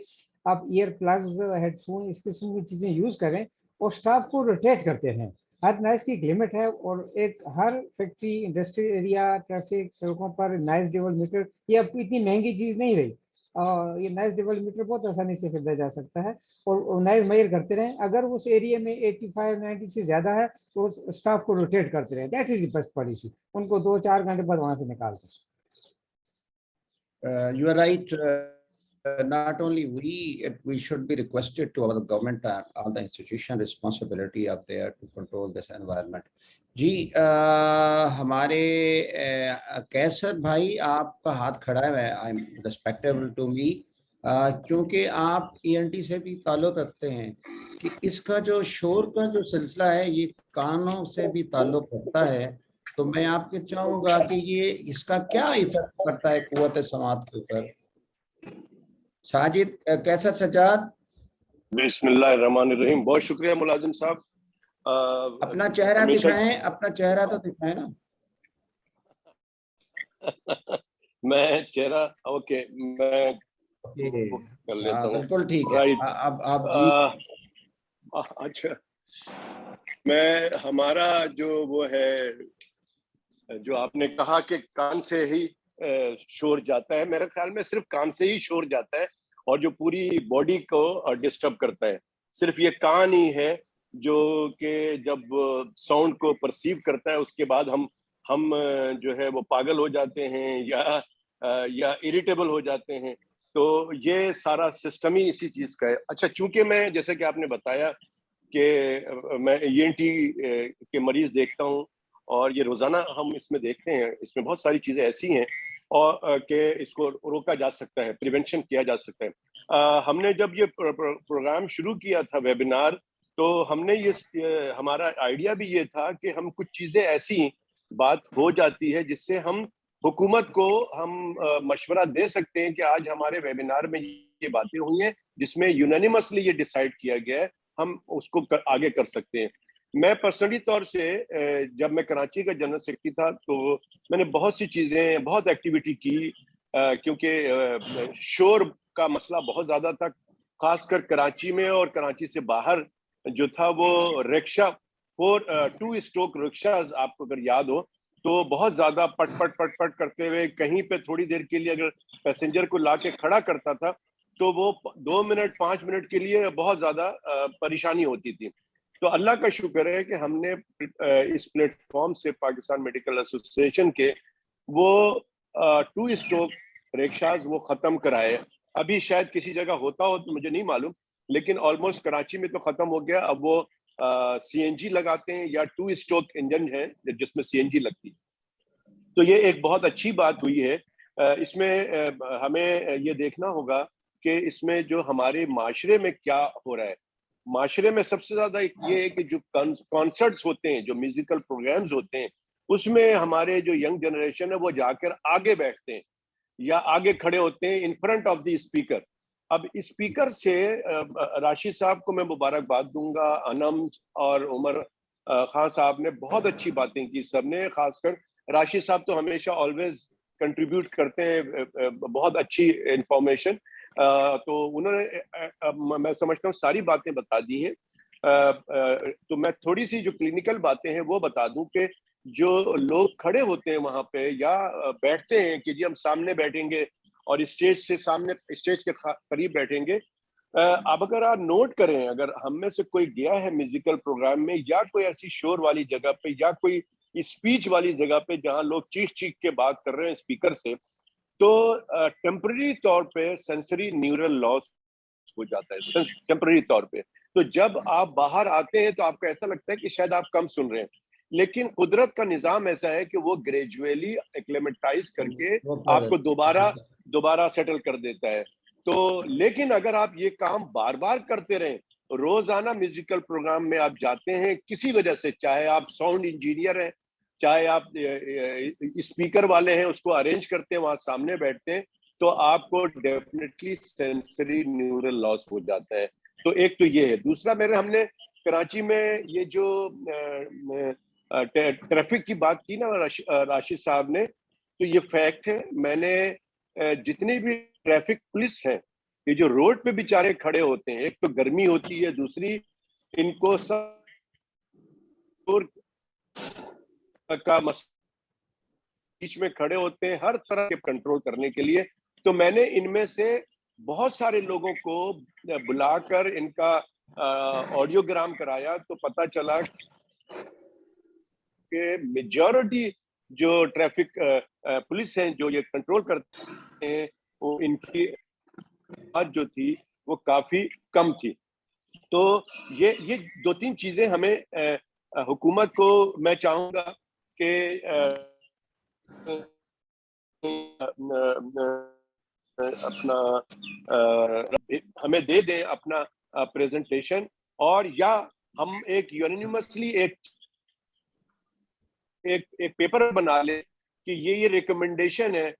آپ ایئر پلگز، ہیڈ فون، اس قسم کی چیزیں یوز کریں اور اسٹاف کو روٹیٹ کرتے ہیں. ہر نائز کی ایک لمٹ ہے، اور ایک ہر فیکٹری، انڈسٹری ایریا، ٹریفک، سڑکوں پر نائز لیول میٹر یہ اب اتنی مہنگی چیز نہیں رہی. یہ نائز لیول میٹر بہت آسانی سے خریدا جا سکتا ہے، اور نائز میئر کرتے رہیں. اگر اس ایریا میں 85 90 سے زیادہ ہے تو اسٹاف کو روٹیٹ کرتے رہیں. That is the best policy. ان کو 2-4 گھنٹے بعد وہاں سے نکال دیں. You are right. Not only we should be requested to our government and all the institution responsibility up there to control this environment. جی ہمارے کیسر بھائی آپ کا ہاتھ کھڑا ہے. I'm respectable to me کیونکہ آپ ENT سے بھی تعلق رکھتے ہیں کہ اس کا جو شور کا جو سلسلہ ہے یہ کانوں سے بھی تعلق رکھتا ہے. تو میں آپ کے چاہوں گا کہ یہ اس کا کیا ایفیکٹ کرتا ہے قوت سماعت کے اوپر. ساجد کیسر سجاد. بسم اللہ الرحمن الرحیم. بہت شکریہ ملازم صاحب. اپنا چہرہ دکھائیں، اپنا چہرہ تو دکھائیں نا. میں چہرہ اوکے میں کر لیتا ہوں. بالکل ٹھیک ہے. اب آپ اچھا میں ہمارا جو وہ ہے جو آپ نے کہا کہ کان سے ہی شور جاتا ہے، میرے خیال میں صرف کان سے ہی شور جاتا ہے اور جو پوری باڈی کو ڈسٹرب کرتا ہے صرف یہ کان ہی ہے جو کہ جب ساؤنڈ کو پرسیو کرتا ہے اس کے بعد ہم جو ہے وہ پاگل ہو جاتے ہیں یا اریٹیبل ہو جاتے ہیں. تو یہ سارا سسٹم ہی اسی چیز کا ہے. اچھا چونکہ میں جیسے کہ آپ نے بتایا کہ میں ENT کے مریض دیکھتا ہوں اور یہ روزانہ ہم اس میں دیکھتے ہیں، اس میں بہت ساری چیزیں ایسی ہیں اور کہ اس کو روکا جا سکتا ہے، پریونشن کیا جا سکتا ہے. ہم نے جب یہ پروگرام شروع کیا تھا ویبینار تو ہم نے یہ ہمارا آئیڈیا بھی یہ تھا کہ ہم کچھ چیزیں ایسی بات ہو جاتی ہے جس سے ہم حکومت کو ہم مشورہ دے سکتے ہیں کہ آج ہمارے ویبینار میں یہ باتیں ہوئی ہیں جس میں یونانیمسلی یہ ڈیسائیڈ کیا گیا ہے، ہم اس کو آگے کر سکتے ہیں. میں پرسنلی طور سے جب میں کراچی کا جنرل سیکرٹری تھا تو میں نے بہت سی چیزیں، بہت ایکٹیویٹی کی کیونکہ شور کا مسئلہ بہت زیادہ تھا، خاص کر کراچی میں. اور کراچی سے باہر جو تھا وہ رکشا 2 اسٹوک رکشاز آپ کو اگر یاد ہو تو بہت زیادہ پٹ پٹ پٹ پٹ کرتے ہوئے کہیں پہ تھوڑی دیر کے لیے اگر پیسنجر کو لا کے کھڑا کرتا تھا تو وہ 2 منٹ 5 منٹ کے لیے بہت زیادہ پریشانی ہوتی تھی. تو اللہ کا شکر ہے کہ ہم نے اس پلیٹ فارم سے پاکستان میڈیکل ایسوسی ایشن کے وہ 2 اسٹوک رکشاز وہ ختم کرائے. ابھی شاید کسی جگہ ہوتا ہو تو مجھے نہیں معلوم، لیکن آلموسٹ کراچی میں تو ختم ہو گیا. اب وہ CNG لگاتے ہیں یا 2 اسٹوک انجن ہے جس میں CNG لگتی ہے. تو یہ ایک بہت اچھی بات ہوئی ہے. اس میں ہمیں یہ دیکھنا ہوگا کہ اس میں جو ہمارے معاشرے میں کیا ہو رہا ہے. معاشرے میں سب سے زیادہ یہ ہے کہ جو کانسرٹس ہوتے ہیں، جو میوزیکل پروگرامز ہوتے ہیں، اس میں ہمارے جو ینگ جنریشن ہے وہ جا کر آگے بیٹھتے ہیں یا آگے کھڑے ہوتے ہیں in front of the speaker. اب اسپیکر سے راشد صاحب کو میں مبارکباد دوں گا. انم اور عمر خان صاحب نے بہت اچھی باتیں کی، سب نے. خاص کر راشد صاحب تو ہمیشہ آلویز کنٹریبیوٹ کرتے ہیں بہت اچھی انفارمیشن. تو انہوں نے میں سمجھتا ہوں ساری باتیں بتا دی ہیں. تو میں تھوڑی سی جو کلینکل باتیں ہیں وہ بتا دوں کہ جو لوگ کھڑے ہوتے ہیں وہاں پہ یا بیٹھتے ہیں کہ جی ہم سامنے بیٹھیں گے اور اسٹیج کے قریب بیٹھیں گے. اب اگر آپ نوٹ کریں، اگر ہم میں سے کوئی گیا ہے میوزیکل پروگرام میں یا کوئی ایسی شور والی جگہ پہ یا کوئی اسپیچ والی جگہ پہ جہاں لوگ چیخ کے بات کر رہے ہیں اسپیکر سے، تو ٹیمپرری طور پہ سینسری نیورل لاس ہو جاتا ہے ٹیمپرری طور پہ. تو جب آپ باہر آتے ہیں تو آپ کو ایسا لگتا ہے کہ شاید آپ کم سن رہے ہیں، لیکن قدرت کا نظام ایسا ہے کہ وہ گریجویلی ایکلیمیٹائز کر کے آپ کو دوبارہ سیٹل کر دیتا ہے. تو لیکن اگر آپ یہ کام بار بار کرتے رہیں، روزانہ میوزیکل پروگرام میں آپ جاتے ہیں کسی وجہ سے، چاہے آپ ساؤنڈ انجینئر ہیں، چاہے آپ اسپیکر والے ہیں، اس کو ارینج کرتے ہیں، وہاں سامنے بیٹھتے ہیں، تو آپ کو ڈیفینیٹلی سینسری نیورل لاس ہو جاتا ہے. تو ایک تو یہ ہے. دوسرا ہم نے کراچی میں یہ جو ٹریفک کی بات کی نا راشد صاحب نے، تو یہ فیکٹ ہے. میں نے جتنی بھی ٹریفک پولیس ہیں، یہ جو روڈ پہ بیچارے کھڑے ہوتے ہیں، ایک تو گرمی ہوتی ہے، دوسری ان کو کا بیچ میں کھڑے ہوتے ہیں ہر طرح کے کنٹرول کرنے کے لیے. تو میں نے ان میں سے بہت سارے لوگوں کو بلا کر ان کا آڈیوگرام کرایا، تو پتہ چلا کہ میجورٹی جو ٹریفک پولیس ہیں جو یہ کنٹرول کرتے ہیں، وہ ان کی بات جو تھی وہ کافی کم تھی. تو یہ 2-3 چیزیں ہمیں حکومت کو میں چاہوں گا کہ اپنا ہمیں دے دیں اپنا پریزنٹیشن، اور یا ہم ایک یونینیمسلی ایک پیپر بنا لیں کہ یہ ریکمنڈیشن ہے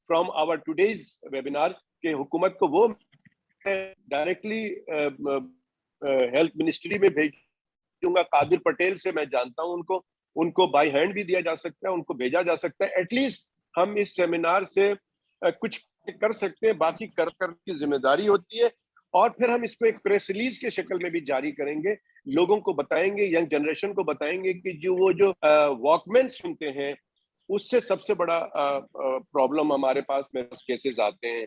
فرام آور ٹوڈیز ویبینار، کہ حکومت کو وہ ڈائریکٹلی ہیلتھ منسٹری میں بھیجوں گا. قادر پٹیل سے میں جانتا ہوں ان کو بائی ہینڈ بھی دیا جا سکتا ہے، ان کو بھیجا جا سکتا ہے. ایٹ لیسٹ ہم اس سیمینار سے کچھ کر سکتے ہیں، باقی کر کی ذمہ داری ہوتی ہے. اور پھر ہم اس کو ایک پریس ریلیز کے شکل میں بھی جاری کریں گے، لوگوں کو بتائیں گے، ینگ جنریشن کو بتائیں گے کہ وہ جو واک مین سنتے ہیں، اس سے سب سے بڑا پرابلم ہمارے پاس کیسز آتے ہیں.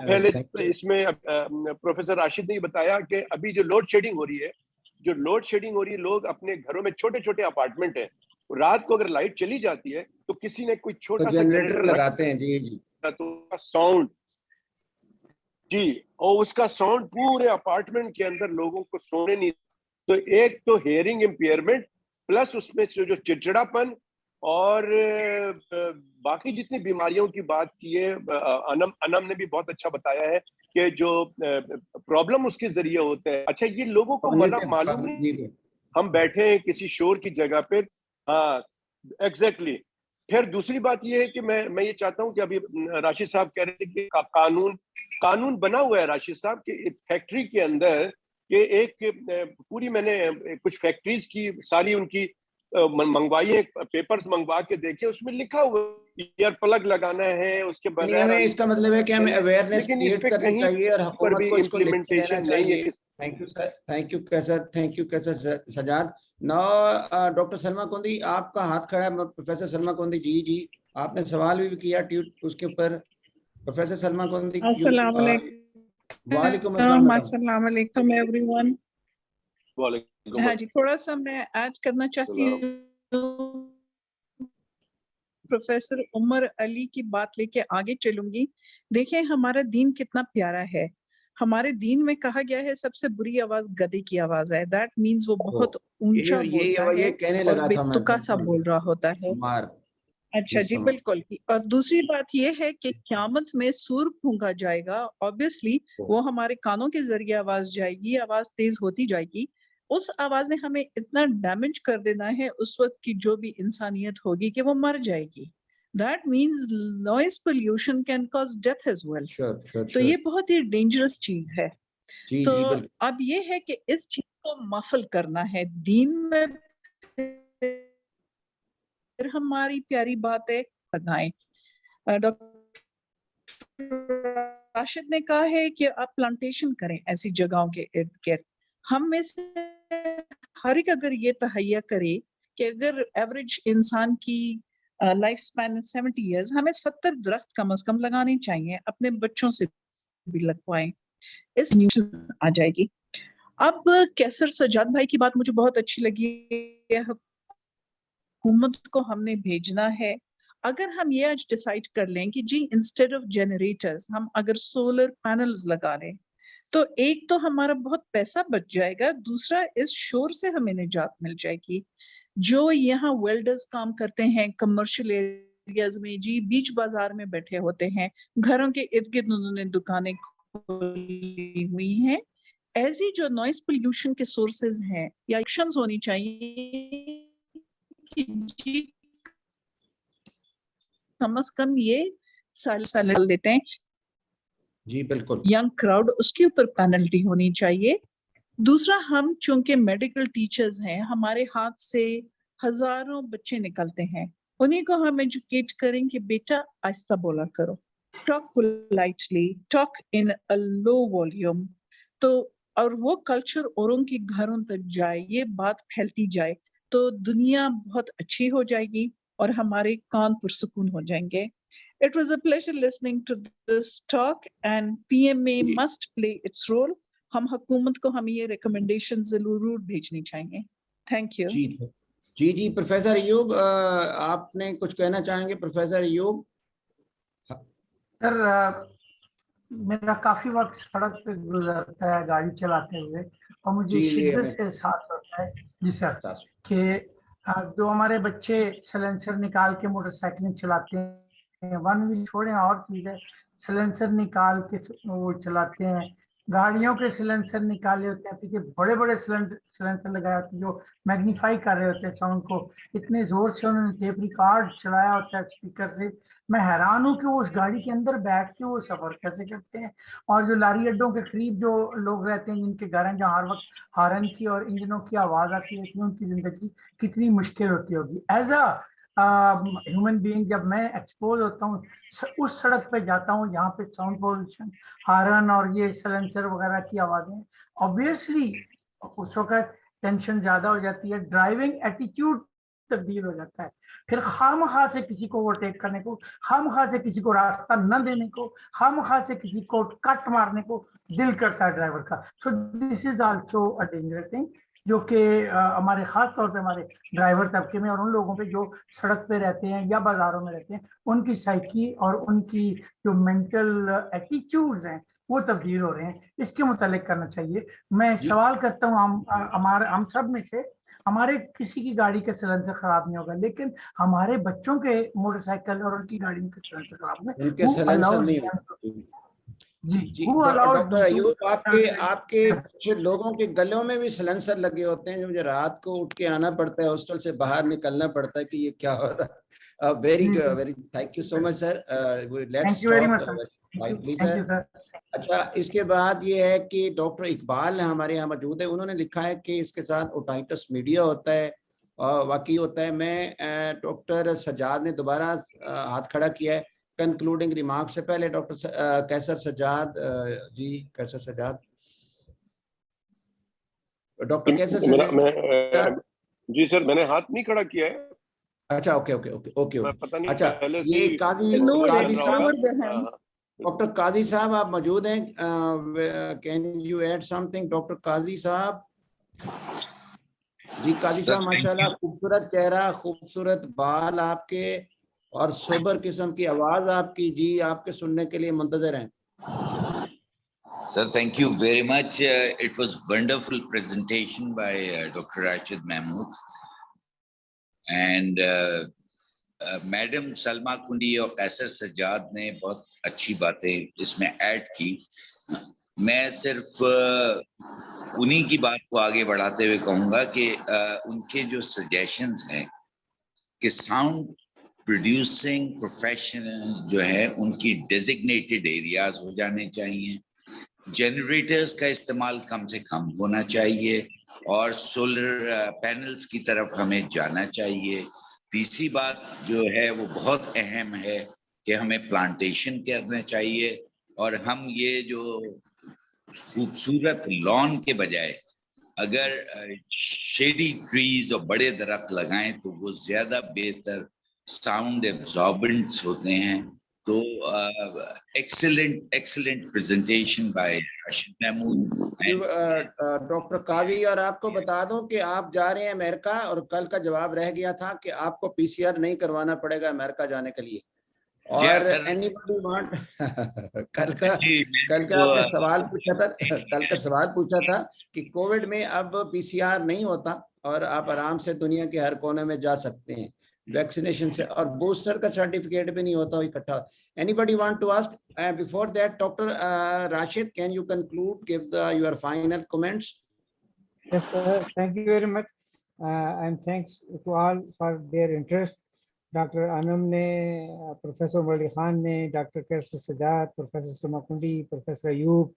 پہلے اس میں پروفیسر راشد نے بتایا کہ ابھی جو لوڈ شیڈنگ ہو رہی ہے، لوگ اپنے گھروں میں چھوٹے چھوٹے اپارٹمنٹ ہیں، رات کو اگر لائٹ چلی جاتی ہے تو کسی نے کوئی چھوٹا سا جنریٹر لگاتے ہیں. جی تو ساؤنڈ، جی، اور اس کا ساؤنڈ پورے اپارٹمنٹ کے اندر لوگوں کو سونے نہیں. تو ایک تو ہیئرنگ امپیئرمنٹ، پلس اس میں سے جو چڑچڑاپن اور باقی جتنی بیماریوں کی بات کی ہے، انم نے بھی بہت اچھا بتایا ہے کہ جو پرابلم اس کے ذریعے ہوتا ہے. اچھا، یہ لوگوں کو معلوم نہیں، ہم بیٹھے ہیں کسی شور کی جگہ پہ. ہاں ایگزیکٹلی. پھر دوسری بات یہ ہے کہ میں یہ چاہتا ہوں کہ ابھی راشد صاحب کہہ رہے تھے کہ قانون بنا ہوا ہے راشد صاحب، کہ فیکٹری کے اندر کہ ایک پوری، میں نے کچھ فیکٹریز کی ساری ان کی منگوائی ہے، پیپرز منگوا کے دیکھے، اس میں لکھا ہوا ایئر پلگ لگانا ہے، اس کے بغیر اس کا مطلب ہے کہ ہمیں اویئرنیس کریٹ کرنی چاہیے اور حکومت کو اس کو لکھ لینا چاہیے. تھینک یو کیسر سجاد. ناؤ ڈاکٹر سلما کوندی، آپ کا ہاتھ کھڑا ہے. پروفیسر سلما کوندی، جی آپ نے سوال بھی کیا اس کے اوپر. پروفیسر سلما کوندی. السلام علیکم. وعلیکم السلام. السلام علیکم ایوری ون. ہاں جی، تھوڑا سا میں ایڈ کرنا چاہتی ہوں. پروفیسر عمر علی کی بات لے کے آگے چلوں گی. دیکھیں ہمارا دین کتنا پیارا ہے. ہمارے دین میں کہا گیا ہے سب سے بری آواز گدے کی آواز ہے. دیٹ مینز وہ بہت اونچا بولتا ہے اور بے تکا سا بول رہا ہوتا ہے. اچھا جی، بالکل. اور دوسری بات یہ ہے کہ قیامت میں سور پھونکا جائے گا. obviously وہ ہمارے کانوں کے ذریعے آواز جائے گی، آواز تیز ہوتی جائے گی. اس آواز نے ہمیں اتنا ڈیمیج کر دینا ہے اس وقت کی جو بھی انسانیت ہوگی کہ وہ مر جائے گی. That means noise pollution can cause death as well. تو یہ بہت ہی ڈینجرس چیز ہے. تو اب یہ ہے کہ اس چیز کو مفل کرنا ہے دین میں. پھر ہماری پیاری باتیں لگائیں. ڈاکٹر راشد نے کہا ہے کہ آپ پلانٹیشن کریں ایسی جگہوں کے ارد گرد. ہم میں سے ہر ایک اگر یہ تہیا کرے کہ اگر ایوریج انسان کی لائف سپین 70 ایئرز، ہمیں 70 درخت کم از کم لگانے چاہیے. اپنے بچوں سے بھی لگوائیں، اس نیوز آ جائے گی. اب کیسر سجاد بھائی کی بات مجھے بہت اچھی لگی. حکومت کو ہم نے بھیجنا ہے. اگر ہم یہ آج ڈیسائیڈ کر لیں کہ جی انسٹیڈ آف جنریٹرز ہم اگر سولر پینلز لگا لیں، تو ایک تو ہمارا بہت پیسہ بچ جائے گا، دوسرا اس شور سے ہمیں نجات مل جائے گی. جو یہاں ویلڈرز کام کرتے ہیں کمرشل ایریاز میں، جی بیچ بازار میں بیٹھے ہوتے ہیں، گھروں کے ارد گرد انہوں نے دکانیں کھولی ہوئی ہیں، ایسی جو نوائز پولیوشن کے سورسز ہیں یا ایکشنز ہونی چاہیے کہ جی کم از کم یہ سال دیتے ہیں. جی بالکل. ینگ کراؤڈ، اس کے اوپر پینلٹی ہونی چاہیے. दूसरा, हम चूंकि मेडिकल टीचर्स हैं, हमारे हाथ से हजारों बच्चे निकलते हैं, उन्हीं को हम एजुकेट करें कि बेटा आहिस्ता बोला करो, talk politely, talk in a low volume, तो और वो कल्चर औरों के घरों तक जाए, ये बात फैलती जाए, तो दुनिया बहुत अच्छी हो जाएगी और हमारे कान पुरसुकून हो जाएंगे. It was a pleasure listening to this talk and PMA must play its role. हम हुकूमत को हम ये रिकमेंडेशन जरूर भेजनी चाहिए. Thank you. जी प्रोफेसर अयूब, आपने कुछ कहना चाहेंगे? प्रोफेसर अयूब. सर, मेरा काफी वक्त सड़क पे गुजरता है गाड़ी चलाते हुए, और मुझे शिद्दत से एहसास होता है जी सर कि जो हमारे बच्चे सिलेंसर निकाल के मोटरसाइकिल चलाते हैं, वन व्हील छोड़ें और चीज है, सिलेंसर निकाल के वो चलाते हैं, गाड़ियों के सिलेंसर निकाले होते हैं, पीछे बड़े बड़े सिलेंसर लगाए होते हैं जो मैग्नीफाई कर रहे होते हैं साउंड को, इतने जोर से उन्होंने टेप रिकॉर्ड चलाया होता है स्पीकर से. मैं हैरान हूँ कि वो उस गाड़ी के अंदर बैठ के वो सफर कैसे करते हैं. और जो लारी अड्डों के करीब जो लोग रहते हैं, जिनके घर हैं जहाँ हर वक्त हॉर्न की और इंजनों की आवाज आती है, इसमें उनकी जिंदगी कितनी मुश्किल होती होगी. एज अ ह्यूमन बीइंग जब मैं एक्सपोज होता हूँ, उस सड़क पे जाता हूँ जहाँ पे साउंड पोल्यूशन, हॉर्न और ये सिलेंसर वगैरह की आवाजें, ऑब्वियसली उस वक्त टेंशन ज्यादा हो जाती है, ड्राइविंग एटीट्यूड तब्दील हो जाता है, फिर खामखा से किसी को ओवरटेक करने को, खामखा से किसी को रास्ता न देने को, खामखा से किसी को कट मारने को दिल करता है ड्राइवर का. So this is also a dangerous thing, जो कि हमारे खास तौर पे हमारे ड्राइवर तबके में और उन लोगों पे जो सड़क पे रहते हैं या बाजारों में रहते हैं, उनकी साइकी और उनकी जो मेंटल एटीट्यूड्स हैं वो तब्दील हो रहे हैं. इसके मुतालिक करना चाहिए. मैं सवाल करता हूँ हम सब में से, हमारे किसी की गाड़ी का सिलेंसर खराब नहीं होगा, लेकिन हमारे बच्चों के मोटरसाइकिल और उनकी गाड़ी के सिलेंसर खराब है, उनके सिलेंसर नहीं. जी डॉक्टर अयूब, आपके कुछ लोगों के गलों में भी सिलेंसर लगे होते हैं, जो मुझे रात को उठ के आना पड़ता है, हॉस्टल से बाहर निकलना पड़ता है कि ये क्या हो रहा है. Very very thank you so much sir. Let's stop. अच्छा, इसके बाद ये है कि डॉक्टर इकबाल हमारे यहाँ मौजूद है. उन्होंने लिखा है कि इसके साथ ओटाइटिस मीडिया होता है और वाकई होता है. मैं डॉक्टर सजाद ने दोबारा हाथ खड़ा किया है. कंक्लूडिंग रिमार्क से पहले डॉक्टर कैसर सजाद जी, कैसर सजाद, डॉक्टर कैसर सजाद. जी सर, मैंने हाथ नहीं खड़ा किया है. अच्छा, okay okay okay okay okay. पता नहीं, अच्छा, ये काजी साहब, डॉक्टर काजी साहब आप मौजूद हैं? Can you add something doctor Qazi साहब? जी काजी साहब, माशाल्लाह खूबसूरत चेहरा, खूबसूरत बाल आपके और सोबर किस्म की आवाज आपकी. जी, आपके सुनने के लिए मुंतजर हैं. Sir, thank you very much. It was wonderful presentation by Dr. Rashid Mahmood and madam Salma कुंडी और कैसर सजाद ने बहुत अच्छी बातें इसमें ऐड की. मैं सिर्फ उन्हीं की बात को आगे बढ़ाते हुए कहूँगा कि उनके जो सजेशंस हैं कि साउंड प्रोड्यूसिंग प्रोफेशनल जो है उनकी डेजिग्नेटेड एरियाज हो जाने चाहिए, जनरेटर्स का इस्तेमाल कम से कम होना चाहिए और सोलर पैनल्स की तरफ हमें जाना चाहिए. तीसरी बात जो है वो बहुत अहम है कि हमें प्लांटेशन करना चाहिए और हम ये जो खूबसूरत लॉन के बजाय अगर शेडी ट्रीज और बड़े दरख्त लगाएं तो वो ज्यादा बेहतर साउंड एब्जॉर्बेंट्स होते हैं. तो excellent presentation by Rashid Mahmood. Doctor Qazi, और आपको बता दूं कि आप जा रहे हैं अमेरिका, और कल का जवाब रह गया था कि आपको पीसीआर नहीं करवाना पड़ेगा अमेरिका जाने के लिए. और एनीबॉडी वांट कल का आपने सवाल पूछा था, कल का सवाल पूछा था कि कोविड में अब पीसीआर नहीं होता और आप आराम से दुनिया के हर कोने में जा सकते हैं वैक्सीनेशन से, और बूस्टर का सर्टिफिकेट भी नहीं होता इकट्ठा. Anybody want to ask before that? Doctor Rashid, can you conclude, give your final comments? Yes, sir. Thank you very much, and thanks to all for their interest. Doctor आनम ने, professor Umar Khan ने, doctor कैसर Sajjad, professor Salma कुंडी, professor Ayub,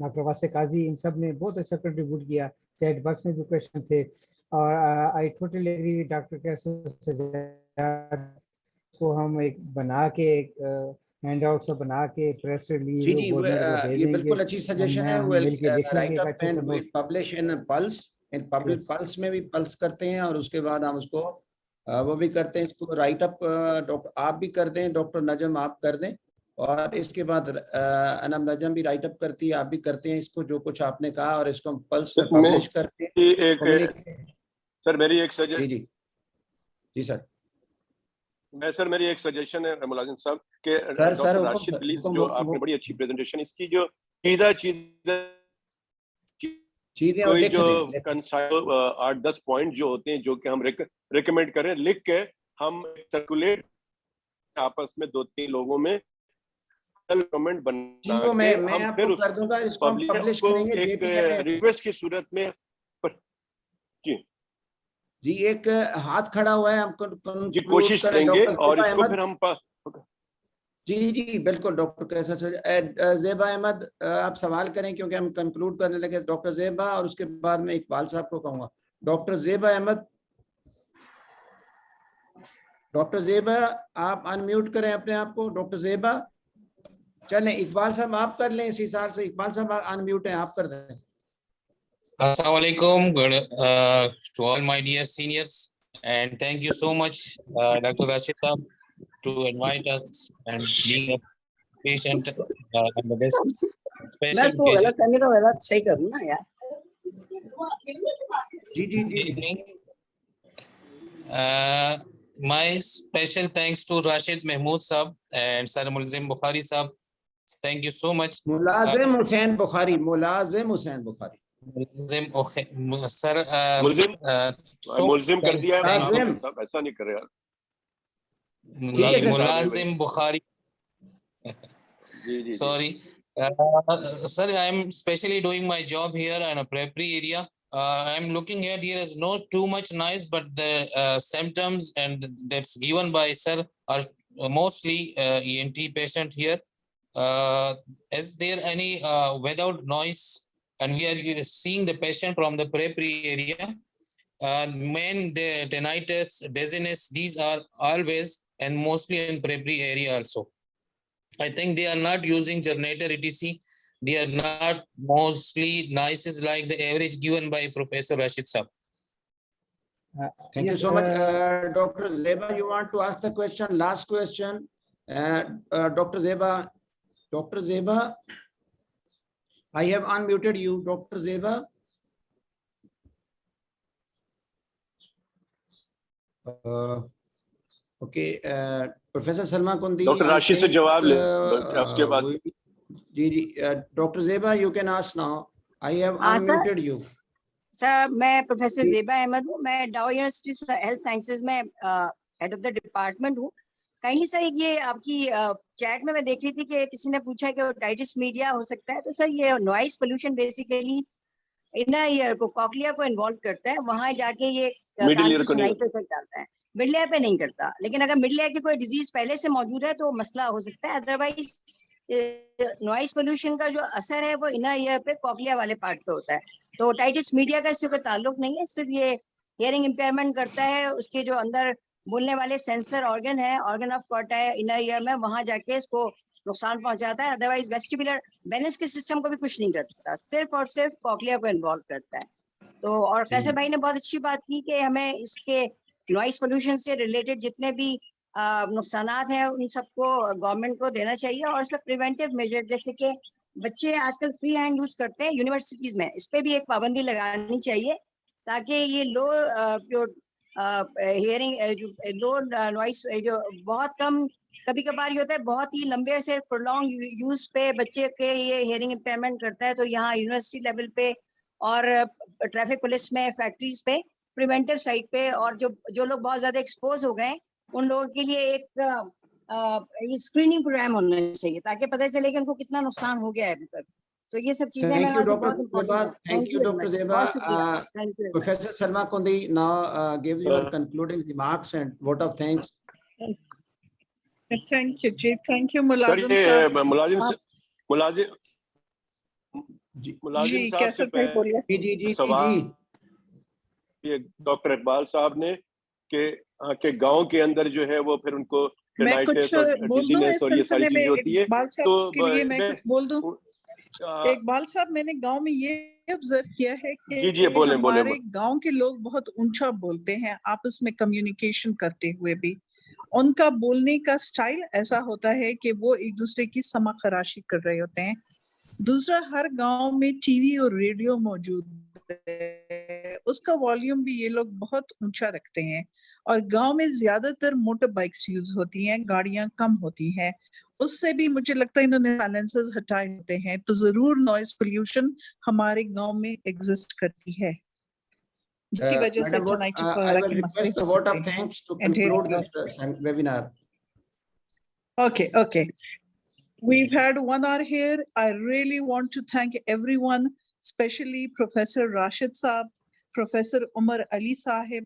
doctor वासे काजी, इन सब ने बहुत अच्छा contribute किया। Chat box में भी क्वेश्चन थे और I totally agree with doctor Qaiser को हम एक बना के एक हैंड आउट से बना के प्रेस रिलीज जी जी गवर्नमेंट को दे ये देंगे। बिल्कुल अच्छी सजेशन है। हम विल मिलके देख लेंगे राइट एक अप अच्छे से and will publish in pulse, in public pulse में भी पल्स करते हैं और उसके बाद हम उसको वो भी करते हैं, इसको राइट अप आप भी कर दें, डॉक्टर नजम आप कर दें, और इसके बाद अनम नजम भी राइट अप करती है, आप भी करते हैं इसको, जो कुछ आपने कहा, और इसको हम पल्स में पब्लिश करते हैं। सर मेरी एक सजेशन, जी जी जी सर, सर मेरी एक सजेशन है मुलाजिम साहब के डॉक्टर राशिद प्लीज, जो आपने बड़ी अच्छी प्रेजेंटेशन इसकी जो सीधा चीजें कोई जो कंसाइज 8-10 पॉइंट जो होते हैं जो कि हम रिकमेंड करें, लिख के हम सर्कुलेट आपस में 2-3 लोगों में कमेंट बना के मैं हम आपको कर दूंगा, इसको हम पब्लिश करेंगे एक रिक्वेस्ट की सूरत में। जी एक हाथ खड़ा हुआ है, हम जी कोशिश करेंगे और इसको फिर हम जी जी बिल्कुल। डॉक्टर कैसा ज़ेबा अहमद आप सवाल करें क्योंकि हम कंक्लूड करने लगे। डॉक्टर ज़ेबा और उसके बाद में इकबाल साहब को कहूँगा। डॉक्टर ज़ेबा अहमद, डॉक्टर ज़ेबा आप अनम्यूट करें अपने आप को। डॉक्टर ज़ेबा, चलें इकबाल साहब आप कर लें इसी साल से। इकबाल साहब अनम्यूट हैं, आप कर दें। Assalamu alaikum, to all my dear seniors, and thank you so much, Dr. Rashid, to invite us and being a patient and the best special my special thanks to Rashid Mahmood Sahab and Sir Mulazim Bukhari Sahab. Thank you so much. Mulazim Hussain Bukhari, Mulazim Hussain Bukhari. Sir मुलजिम कर दिया है, ऐसा नहीं करे यार। मुलाजिम Bukhari, sorry sir, I am specially doing my job here in a preparatory area. I am looking here, there is no too much noise, but the symptoms and that's given by sir are mostly ENT patient here. Is there any without noise? And we are seeing the patient from the periphery area. Main the tinnitus, dizziness, these are always and mostly in periphery area also. I think they are not using generator etc. They are not mostly noises like the average given by Professor Rashid Sahab. Thank you so much. Dr. Zeba, you want to ask the question? Last question. Dr. Zeba. Dr. Zeba, I have unmuted you, Dr. Zeba. Okay, Professor Salma Kundi. Dr. Rashid से जवाब ले उसके बाद। जी जी, Dr. Zeba, you can ask now. I have unmuted you. Sir मैं professor Zeba Ahmad हूँ, मैं डाउ university health sciences में हेड ऑफ द डिपार्टमेंट हूँ। काइंडली सर ये आपकी चैट में मैं देख रही थी कि किसी ने पूछा कि ओटाइटिस मीडिया हो सकता है, तो सर ये noise pollution basically inner ear को, कॉक्लिया को इन्वॉल्व करता है, वहां जाके ये कान की सुनाई पे इफेक्ट डालता है, मिड लेयर पे नहीं करता। लेकिन अगर मिड लेयर की कोई डिजीज पहले से मौजूद है तो मसला हो सकता है, अदरवाइज नॉइस पोल्यूशन का जो असर है वो इनर ईयर पे कॉक्लिया वाले पार्ट पे होता है। तो ओटाइटिस मीडिया का इससे कोई ताल्लुक नहीं है, सिर्फ ये हियरिंग इम्पेयरमेंट करता है, उसके जो अंदर बोलने वाले सेंसर ऑर्गन है, ऑर्गन ऑफ कॉर्टा है इनर ईयर में, वहां जाके इसको नुकसान पहुंचाता है। अदरवाइज वेस्टिबुलर बैलेंस के सिस्टम को भी कुछ नहीं करता, सिर्फ और सिर्फ कॉक्लिया को इन्वॉल्व करता है। तो और कैसर भाई ने बहुत अच्छी बात की कि हमें इसके नॉइस पोल्यूशन से रिलेटेड जितने भी नुकसानात हैं उन सबको गवर्नमेंट को देना चाहिए, और इसमें प्रिवेंटिव मेजर जैसे कि बच्चे आजकल फ्री हैंड यूज करते हैं यूनिवर्सिटीज में, इस पे भी एक पाबंदी लगानी चाहिए ताकि ये लो हियरिंग लो नॉइस जो बहुत कम कभी कभार ये होता है, बहुत ही लंबे से प्रोलॉन्ग यूज पे बच्चे के ये हियरिंग इम्पेयरमेंट करता है। तो यहाँ यूनिवर्सिटी लेवल पे और ट्रैफिक पुलिस में, फैक्ट्रीज पे, प्रिवेंटिव साइड पे, और जो लोग बहुत ज्यादा एक्सपोज हो गए उन लोगों के लिए एक स्क्रीनिंग प्रोग्राम होना चाहिए ताकि पता चले कि उनको कितना नुकसान हो गया है अभी तक। तो ये सब चीजें Thank you, Dr. Zeba. Professor Salma Kundi now gives your concluding remarks and vote of thanks. Thank you, Chief. Thank you, Mulazim. मुलाजिम साहब से कैसर सवाल ये डॉक्टर इकबाल साहब ने कि गांव के अंदर जो है वो फिर उनको टेनाइटिस और डिजीनेस और ये सारी चीजें होती है, तो मैं कुछ बोल दूं? इकबाल साहब, मैंने गांव में ये ऑब्जर्व किया है कि जी बोले हमारे गांव के लोग बहुत ऊंचा बोलते हैं, आपस में कम्युनिकेशन करते हुए भी उनका बोलने का स्टाइल ऐसा होता है कि वो एक दूसरे की समा खराशी कर रहे होते हैं। दूसरा, हर गांव में टीवी और रेडियो मौजूद है, उसका वॉल्यूम भी ये लोग बहुत ऊंचा रखते हैं। और गांव में ज्यादातर मोटर बाइक्स यूज होती हैं, गाड़ियां कम होती हैं, उससे भी मुझे लगता है इन्होंने साइलेंसर्स हटाए होते हैं, तो जरूर नॉइज पोल्यूशन हमारे गांव में एग्जिस्ट करती है, जिसकी वजह से tinnitus वगैरह के मसले हो सकते हैं। Okay. We've had 1 hour here. I really want to thank everyone, especially Professor Rashid Saab, Professor Umar Ali Sahib,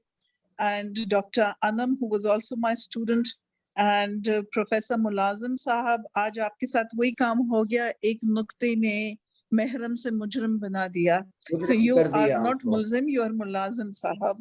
and Dr. Anum, who was also my student, and Professor Mulazim Sahab. आज आपके साथ वही काम हो गया, एक नुक्ते ने महरम से मुजरम बना दिया. So you are not Mulazim, you are Mulazim Sahab.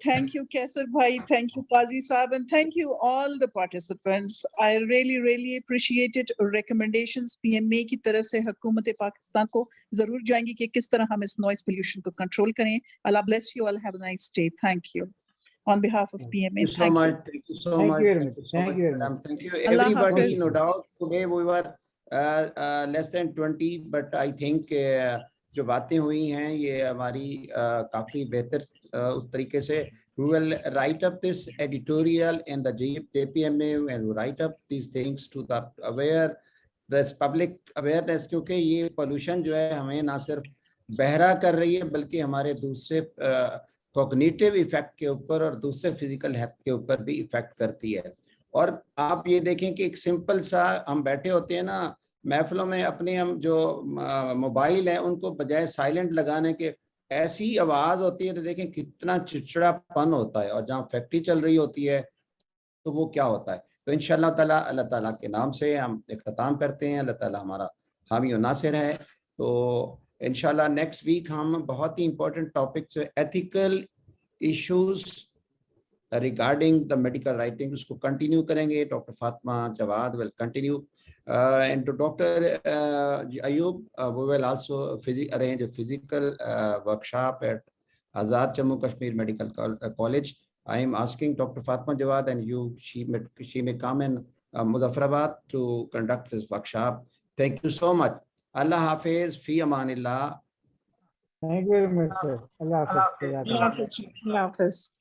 Thank you Kaisar bhai, thank you Qazi Saab, and thank you all the participants. I really appreciate it. Recommendations PMA की तरफ से हुकूमत पाकिस्तान को जरूर जाएंगी कि किस तरह हम इस noise pollution को control करें. Allah bless you all. Have a nice day. Thank you. On behalf of PMA, thank you. Thank you so much. Thank you everybody. No doubt today we were less than 20, but I think जो बातें हुई हैं ये हमारी काफी बेहतर उस तरीके से we will write up this editorial in the JPMA and write up these things to the aware this public awareness, क्योंकि ये pollution जो है हमें ना सिर्फ बहरा कर रही है बल्कि हमारे दूसरे कॉग्निटिव इफेक्ट के ऊपर और दूसरे फिजिकल हेल्थ के ऊपर भी इफेक्ट करती है। और आप ये देखें कि एक सिंपल सा हम बैठे होते हैं ना महफिलों में, अपने हम जो मोबाइल है उनको बजाय साइलेंट लगाने के ऐसी आवाज होती है तो देखें कितना चिड़चिड़ापन होता है, और जहाँ फैक्ट्री चल रही होती है तो वो क्या होता है। तो इंशाअल्लाह ताला अल्लाह ताला के नाम से हम इख्तिताम करते हैं। अल्लाह ताला हमारा हामी और नासिर है। तो इंशाअल्लाह नेक्स्ट वीक हम बहुत ही इंपॉर्टेंट टॉपिक जो ethical issues regarding the medical writing उसको कंटिन्यू करेंगे। Doctor Fatima Jawad will continue and to Dr. Ayub, we will also arrange a physical workshop at Azad Jammu Kashmir Medical College. I am asking Dr. Fatima Jawad and you, she may come in Muzaffarabad to conduct this workshop. Thank you so much. Allah Hafiz, fi amanillah. Thank you very much, sir. Allah Hafiz. Allah Hafiz.